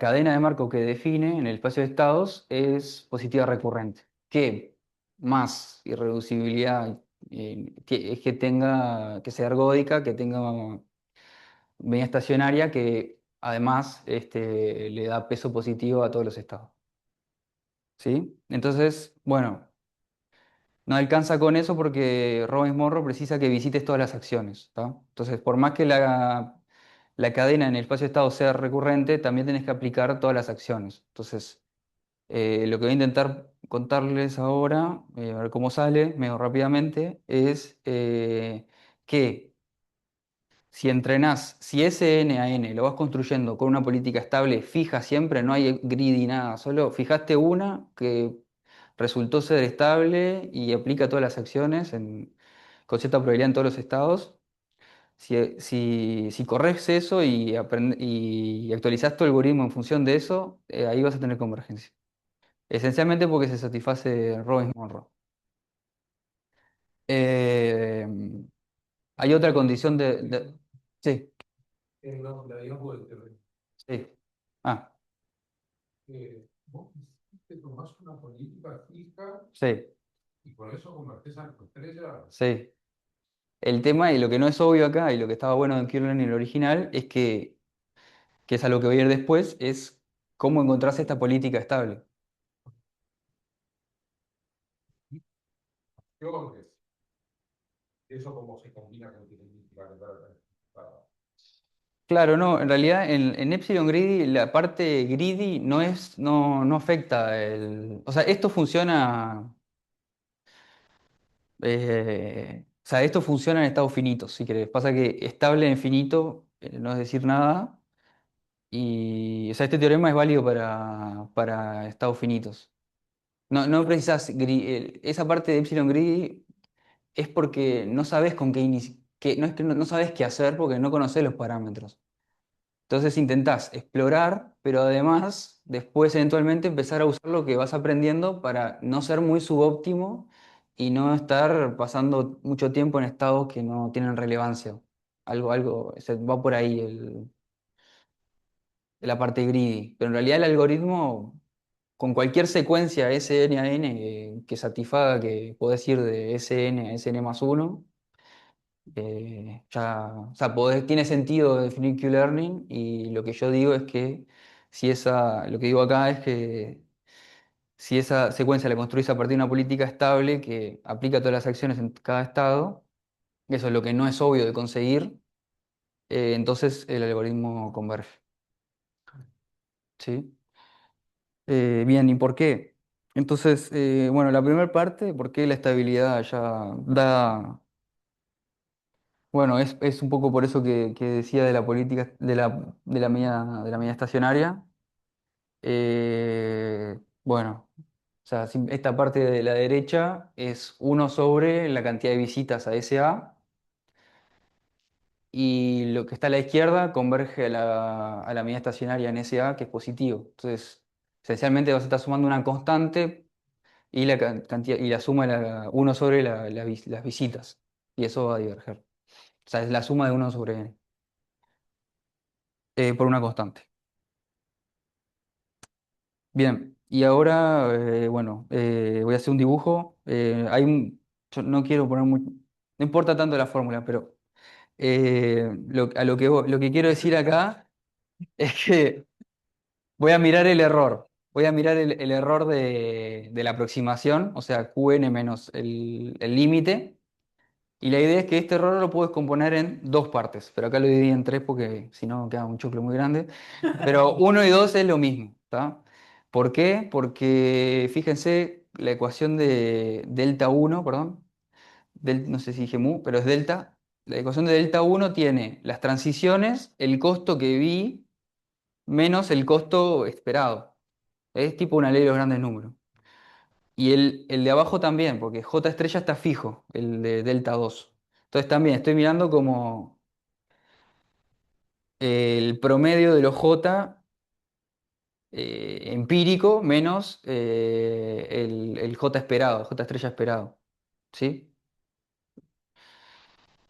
cadena de marco que define en el espacio de estados es positiva recurrente. Que más irreducibilidad es que sea ergódica, que tenga medida estacionaria, que además le da peso positivo a todos los estados. ¿Sí? Entonces, bueno, no alcanza con eso porque Robbins-Monroe precisa que visites todas las acciones. ¿Tá? Entonces, por más que la cadena en el espacio de estado sea recurrente, también tenés que aplicar todas las acciones. Entonces, lo que voy a intentar contarles ahora, a ver cómo sale, medio rápidamente, es que si ese n a n lo vas construyendo con una política estable, fija siempre, no hay greedy nada, solo fijaste una que resultó ser estable y aplica todas las acciones con cierta probabilidad en todos los estados. Si corres eso y actualizas tu algoritmo en función de eso, ahí vas a tener convergencia. Esencialmente porque se satisface Robbins-Monroe. Eh, Hay otra condición Sí, La diálogo del terreno. sí. Ah, ¿Vos te tomas una política fija Sí, y por eso convertís a tu estrella. sí. El tema y lo que no es obvio acá y lo que estaba bueno en Kierland en el original es que es a lo que voy a ir después, es cómo encontrás esta política estable. Acciones. Eso cómo se combina con tu política. Claro, no, en realidad en Epsilon Greedy la parte greedy no afecta o sea, esto funciona, o sea, esto funciona en estados finitos, si querés. Pasa que estable en finito no es decir nada, y, o sea, este teorema es válido para estados finitos. No precisas, esa parte de Epsilon Greedy es porque no sabes con qué iniciar, no es que no sabes qué hacer porque no conoces los parámetros. Entonces intentás explorar, pero además después eventualmente empezar a usar lo que vas aprendiendo para no ser muy subóptimo y no estar pasando mucho tiempo en estados que no tienen relevancia. Se va por ahí la parte greedy. Pero en realidad el algoritmo, con cualquier secuencia SN a N que satisfaga que podés ir de SN a SN más uno o sea, tiene sentido definir Q-learning y lo que yo digo es que lo que digo acá es que si esa secuencia la construís a partir de una política estable que aplica todas las acciones en cada estado, eso es lo que no es obvio de conseguir, entonces el algoritmo converge. ¿Sí? Bien, ¿y por qué? Entonces, bueno, la primera parte, ¿por qué la estabilidad ya da... Bueno, es un poco por eso que decía de la política, de la media estacionaria. Bueno, o sea, esta parte de la derecha es uno sobre la cantidad de visitas a SA y lo que está a la izquierda converge a la media estacionaria en SA, que es positivo. Entonces, esencialmente vas a estar sumando una constante y cantidad, y la suma de uno sobre las visitas. Y eso va a diverger. O sea, es la suma de uno sobre n por una constante. Bien, y ahora, bueno, voy a hacer un dibujo. Yo no quiero poner no importa tanto la fórmula, pero lo que quiero decir acá es que voy a mirar el error. Voy a mirar el error de la aproximación, o sea, Qn menos el límite. Y la idea es que este error lo puedo descomponer en dos partes, pero acá lo dividí en tres porque si no queda un choclo muy grande. Pero uno y dos es lo mismo, ¿está? ¿Por qué? Porque fíjense, la ecuación de delta uno, perdón, no sé si dije mu, pero es delta. La ecuación de delta uno tiene las transiciones, el costo que vi, menos el costo esperado. Es tipo una ley de los grandes números. Y el de abajo también, porque J estrella está fijo, el de delta 2. Entonces también estoy mirando como el promedio de los J empírico menos el J esperado, J estrella esperado. ¿Sí?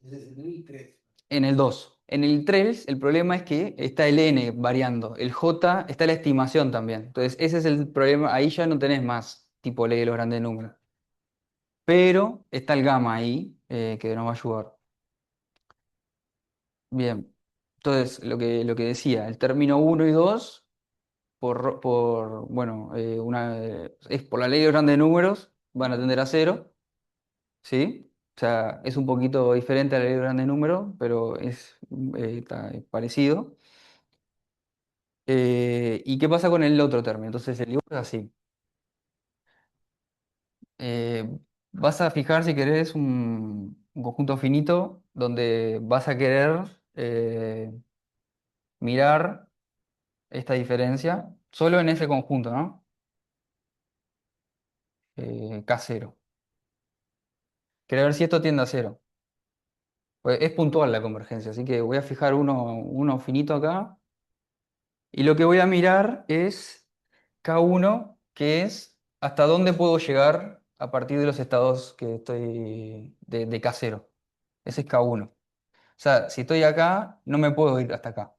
Ese es el 3. En el 2. En el 3 el problema es que está el n variando. El J está la estimación también. Entonces ese es el problema. Ahí ya no tenés más tipo ley de los grandes números. Pero está el gamma ahí que nos va a ayudar. Bien. Entonces, lo que decía, el término uno y 2 bueno, es por la ley de los grandes números, van a tender a cero, ¿sí? O sea, es un poquito diferente a la ley de los grandes números, pero es parecido. ¿Y qué pasa con el otro término? Entonces, el dibujo es así. Eh, Vas a fijar, si querés, un conjunto finito donde vas a querer mirar esta diferencia solo en ese conjunto, ¿no? K0. Quiero ver si esto tiende a cero. Pues es puntual la convergencia, así que voy a fijar uno finito acá. Y lo que voy a mirar es K1, que es hasta dónde puedo llegar a partir de los estados que estoy de K0. Ese es K1. O sea, si estoy acá, no me puedo ir hasta acá.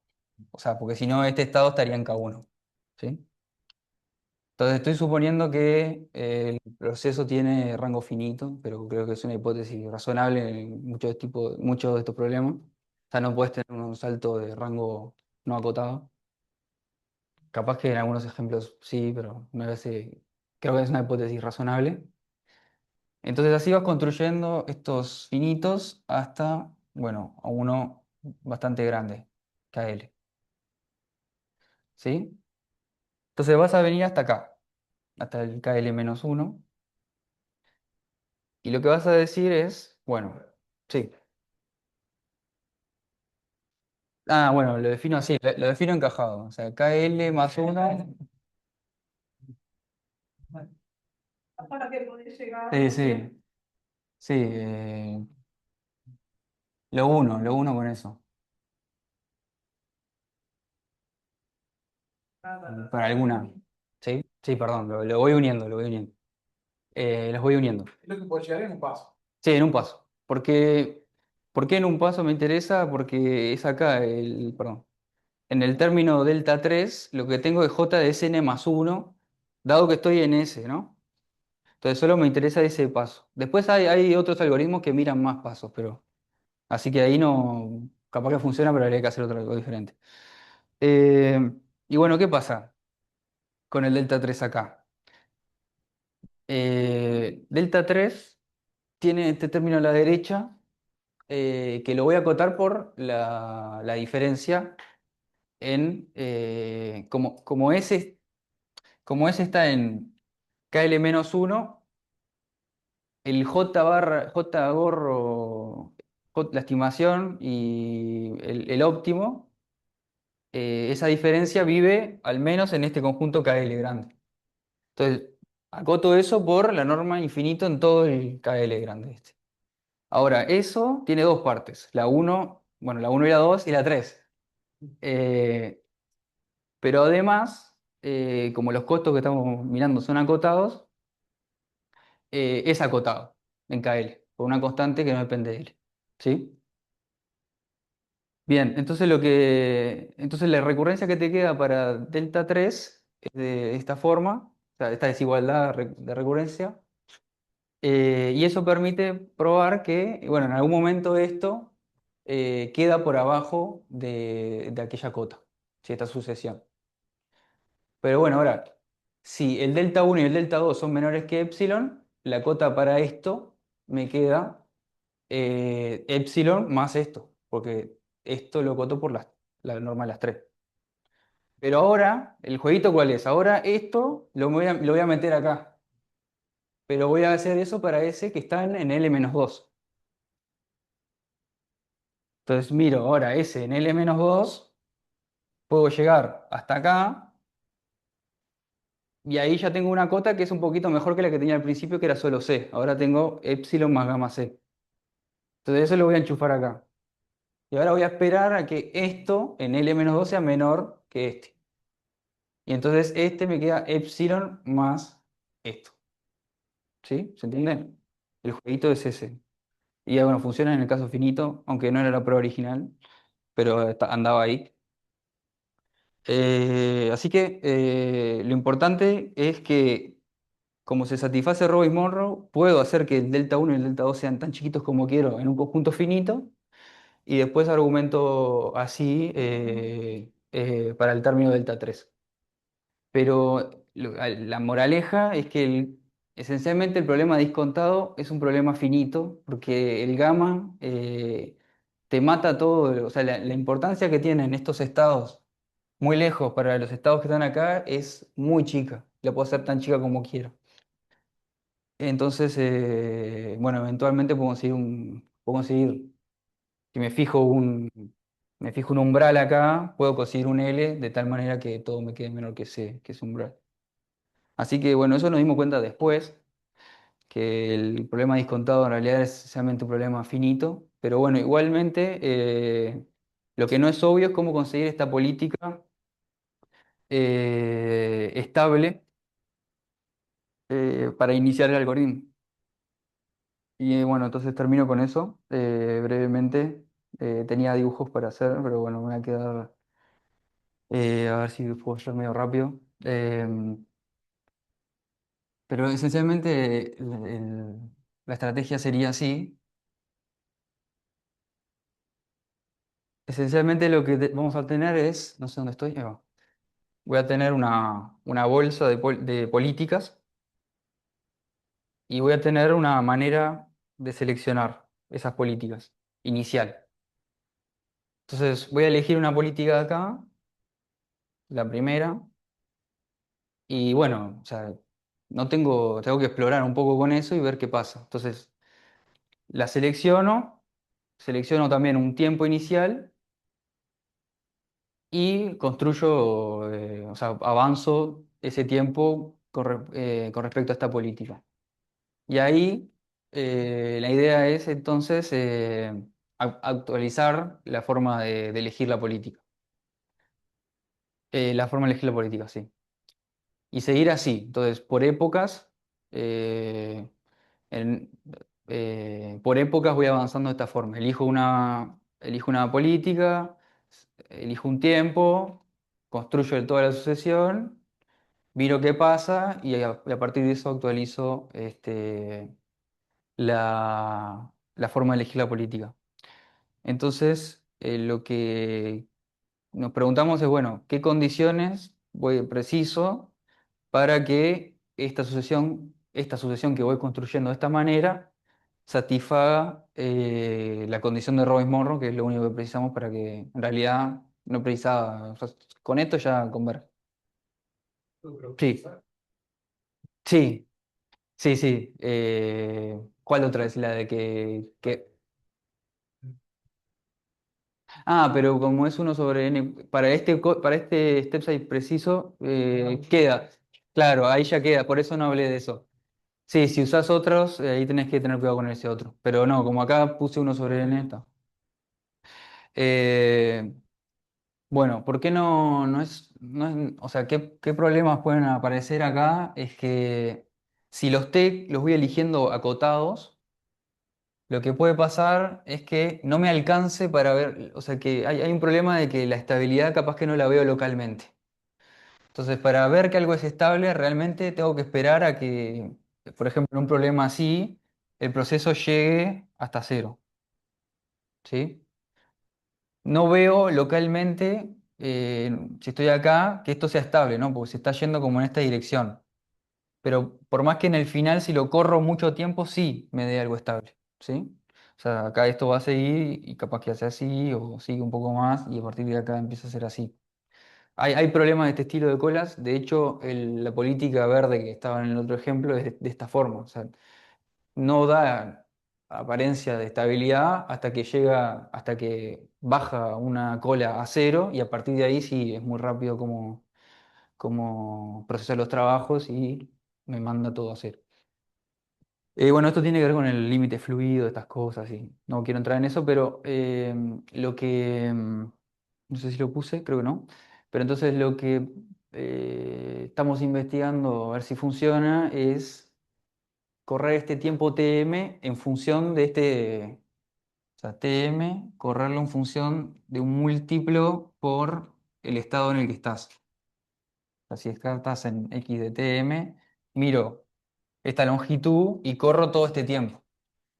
O sea, porque si no, este estado estaría en K1. ¿Sí? Entonces estoy suponiendo que el proceso tiene rango finito, pero creo que es una hipótesis razonable en muchos de estos problemas. O sea, no puedes tener un salto de rango no acotado. Capaz que en algunos ejemplos sí, pero creo que es una hipótesis razonable. Entonces así vas construyendo estos finitos hasta, bueno, a uno bastante grande, KL. ¿Sí? Entonces vas a venir hasta acá, hasta el KL-1, y lo que vas a decir es, bueno, sí. Ah, bueno, lo defino así, lo defino encajado. O sea, KL+1. Hasta la que podés llegar. Sí, sí, sí. Lo uno con eso. Para alguna. ¿Sí? Sí, perdón, lo voy uniendo, lo voy uniendo. Los voy uniendo. Es lo que puede llegar en un paso. Sí, en un paso. ¿Por qué en un paso me interesa? Porque es acá perdón. En el término delta 3 lo que tengo es j de Sn+1, dado que estoy en S, ¿no? Entonces solo me interesa ese paso. Después hay otros algoritmos que miran más pasos, pero así que ahí no, capaz que funciona, pero habría que hacer algo diferente. Eh, y bueno, ¿qué pasa con el delta 3 acá? Delta 3 tiene este término a la derecha, que lo voy a acotar por la diferencia como S está en KL-1, el J barra, J gorro, la estimación y el óptimo, esa diferencia vive al menos en este conjunto KL grande. Entonces, acoto eso por la norma infinito en todo el KL grande este. Ahora, eso tiene dos partes, la uno, bueno, la uno y la 2 y la 3. Eh, pero además, como los costos que estamos mirando son acotados, es acotado en KL, por una constante que no depende de él. ¿Sí? Bien, entonces la recurrencia que te queda para delta 3 es de esta forma, o sea, esta desigualdad de recurrencia, y eso permite probar que, bueno, en algún momento esto queda por abajo de aquella cota, ¿sí? Esta sucesión. Pero bueno, ahora, si el delta 1 y el delta 2 son menores que epsilon, la cota para esto me queda epsilon más esto, porque esto lo coto por la norma de las 3. Pero ahora, ¿el jueguito cuál es? Ahora esto lo voy a meter acá, pero voy a hacer eso para ese que está en L-2. Entonces miro ahora ese en L-2, puedo llegar hasta acá, y ahí ya tengo una cota que es un poquito mejor que la que tenía al principio, que era solo C. Ahora tengo epsilon más gamma C. Entonces eso lo voy a enchufar acá. Y ahora voy a esperar a que esto en L-2 sea menor que este. Y entonces este me queda epsilon más esto. ¿Sí? ¿Se entiende? El jueguito es ese. Y bueno, funciona en el caso finito, aunque no era la prueba original, pero andaba ahí. Así que lo importante es que, como se satisface Robin Monroe, puedo hacer que el delta 1 y el delta 2 sean tan chiquitos como quiero en un conjunto finito, y después argumento así para el término delta 3. Pero la moraleja es que esencialmente el problema discontado es un problema finito, porque el gamma te mata todo, o sea, la importancia que tienen estos estados muy lejos para los estados que están acá es muy chica, la puedo hacer tan chica como quiero. Entonces, bueno, eventualmente puedo conseguir, si me fijo un umbral acá, puedo conseguir un L de tal manera que todo me quede menor que ese umbral. Así que bueno, eso nos dimos cuenta después, que el problema discontado en realidad es esencialmente un problema finito, pero bueno, igualmente lo que no es obvio es cómo conseguir esta política estable para iniciar el algoritmo. Y bueno, entonces termino con eso brevemente. Tenía dibujos para hacer, pero bueno, me voy a quedar a ver si puedo hacer medio rápido. Pero esencialmente la estrategia sería así. Esencialmente lo que vamos a tener es, no sé dónde estoy, ahí va. Voy a tener una bolsa de políticas y voy a tener una manera de seleccionar esas políticas inicial. Entonces voy a elegir una política de acá, la primera, y bueno, o sea, no tengo que explorar un poco con eso y ver qué pasa. Entonces la selecciono también un tiempo inicial y construyo, o sea, avanzo ese tiempo con respecto a esta política. Y ahí la idea es entonces actualizar la forma de elegir la política. La forma de elegir la política, sí. Y seguir así. Entonces, por épocas, eh, en- por épocas voy avanzando de esta forma. Elijo una política, elijo un tiempo, construyo toda la sucesión, miro qué pasa y a partir de eso actualizo la forma de elegir la política. Entonces, lo que nos preguntamos es, bueno, ¿qué condiciones preciso para que esta sucesión que voy construyendo de esta manera satisfaga la condición de Robin-Monroe, que es lo único que precisamos para que en realidad no precisaba, o sea, con esto ya converge. Sí, sí, sí, sí. ¿Cuál otra es la de que... Ah, pero como es uno sobre n, para este step size preciso, queda. Claro, ahí ya queda, por eso no hablé de eso. Sí, si usás otros, ahí tenés que tener cuidado con ese otro. Pero no, como acá puse uno sobre n, está. Eh, bueno, ¿por qué o sea, qué problemas pueden aparecer acá? Es que si los t los voy eligiendo acotados, lo que puede pasar es que no me alcance para ver, o sea, que hay un problema de que la estabilidad capaz que no la veo localmente. Entonces, para ver que algo es estable, realmente tengo que esperar a que, por ejemplo, en un problema así, el proceso llegue hasta cero, ¿sí? No veo localmente, si estoy acá, que esto sea estable, ¿no? Porque se está yendo como en esta dirección. Pero por más que en el final, si lo corro mucho tiempo, sí me dé algo estable, ¿sí? O sea, acá esto va a seguir y capaz que hace así o sigue un poco más y a partir de acá empieza a ser así. Hay problemas de este estilo de colas. De hecho, la política verde que estaba en el otro ejemplo es de esta forma. O sea, no da apariencia de estabilidad hasta que baja una cola a cero y a partir de ahí sí es muy rápido como procesa los trabajos y me manda todo a cero. Bueno, esto tiene que ver con el límite fluido, estas cosas, y no quiero entrar en eso, pero no sé si lo puse, creo que no, pero entonces lo que estamos investigando a ver si funciona es correr este tiempo TM en función de o sea, TM, correrlo en función de un múltiplo por el estado en el que estás. O sea, si estás en X de TM, miro esta longitud y corro todo este tiempo.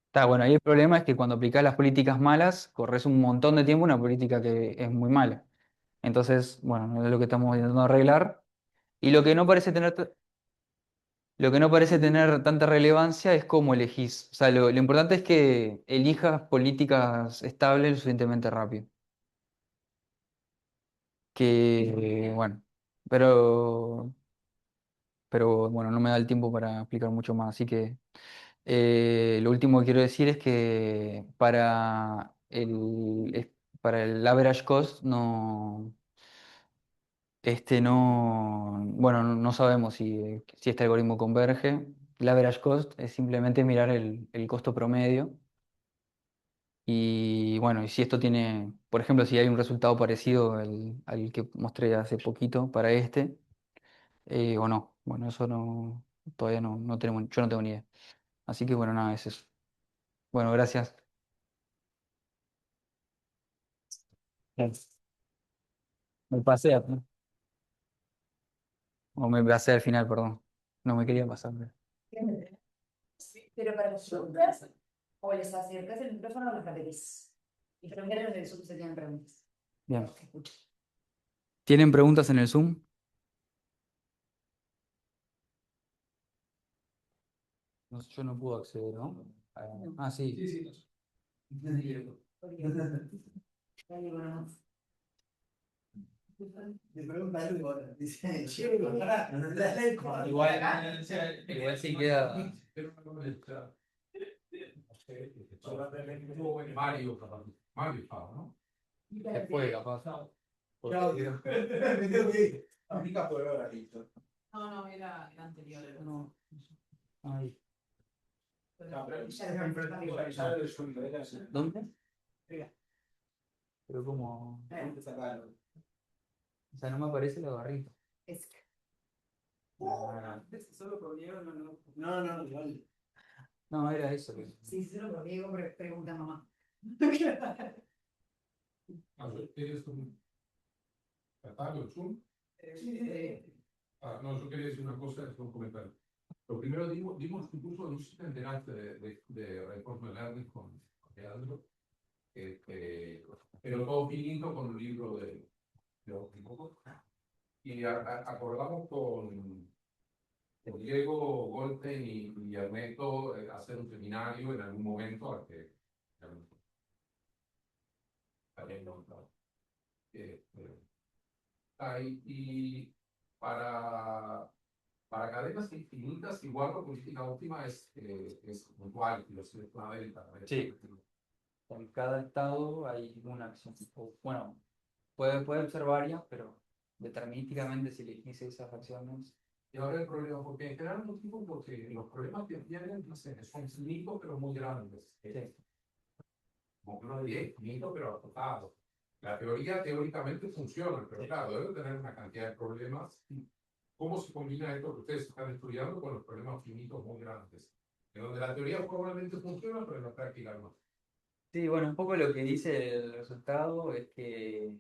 Está bueno, ahí el problema es que cuando aplicás las políticas malas, corres un montón de tiempo una política que es muy mala. Entonces, bueno, es lo que estamos intentando arreglar. Y lo que no parece tener tanta relevancia es cómo elegís. O sea, lo importante es que elijas políticas estables lo suficientemente rápido. Bueno, pero, pero bueno, no me da el tiempo para explicar mucho más. Así que lo último que quiero decir es que para el average cost bueno, no sabemos si este algoritmo converge. El average cost es simplemente mirar el costo promedio. Y bueno, y si esto tiene, por ejemplo, si hay un resultado parecido al que mostré hace poquito para este, o no. Bueno, eso todavía no tenemos, yo no tengo ni idea. Así que bueno, nada, es eso. Bueno, gracias. Me pasé, ¿no? O me pasé al final, perdón. No me quería pasar. Pero para las preguntas, o les acercas el micrófono o los repetís. Y preguntar en el Zoom se tienen preguntas. Bien. Se escucha. ¿Tienen preguntas en el Zoom? No, yo no puedo acceder, ¿no? Ah, sí. Sí, sí. Ya digo, no. Me pregunta algo ahora. Dice, che, pará, la ley con- Igual sí queda. Mario, Mario fa, ¿no? Después, capaz. Chao. Me tengo que ir. Aplica por ahora, listo. No, era el anterior. No. Ay. No, pero Ya lo pregunté. ya lo subí, era así. ¿Dónde? Mira. Pero como. Hay que sacarlo. O sea, no me aparece la barrita. Es Solo por Diego, no. No, igual. No, era eso. sí, solo por Diego pregunta mamá. A ver, ¿tienes un catálogo Zoom? No, yo quería decir una cosa, es un comentario. Lo primero dimos incluso, no sé si te enteraste de Reforma Learning con Leandro, pero todo finito con un libro de Optimoco. Y acordamos con Diego, Goldstein y Ernesto hacer un seminario en algún momento al que y para cadenas infinitas, igual la política óptima es puntual, y es clave para Sí. En cada estado hay una acción. Bueno, pueden ser varias, pero determinísticamente si elegís esas acciones. Y ahora el problema, porque en general motivo porque los problemas que tienen, no sé, son finitos pero muy grandes. Sí. Como uno diría, finito pero acotado. La teoría teóricamente funciona, pero claro, debe tener una cantidad de problemas. ¿Cómo se combina esto que ustedes están estudiando con los problemas finitos muy grandes? En donde la teoría probablemente funciona, pero en la práctica no. Sí, bueno, un poco lo que dice el resultado es que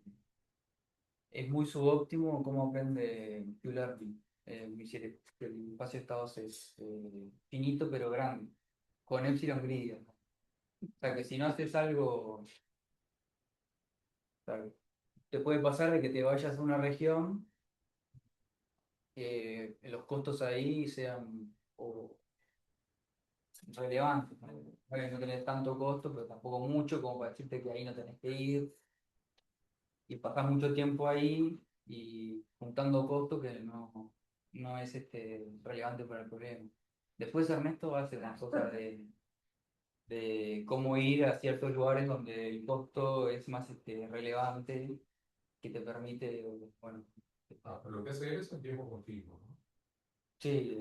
es muy subóptimo cómo aprende Q-Learning. El espacio de estados es finito pero grande, con epsilon gradient. O sea que si no haces algo, o sea, te puede pasar de que te vayas a una región, los costos ahí sean relevantes, ¿no? No tenés tanto costo, pero tampoco mucho como para decirte que ahí no tenés que ir. Y pasar mucho tiempo ahí y juntando costos que no es relevante para el problema. Después Ernesto hace una cosa de cómo ir a ciertos lugares donde el costo es más relevante, que te permite, bueno, Pero lo que hace él es en tiempo continuo, ¿no? sí,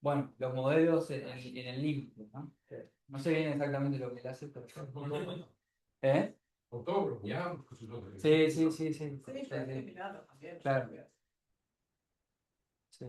bueno, los modelos en el límite, ¿no? No sé bien exactamente lo que él hace, pero... ¿Eh? Octubre, ya, pues, Sí. Sí, pero es mirado también. Claro. Sí.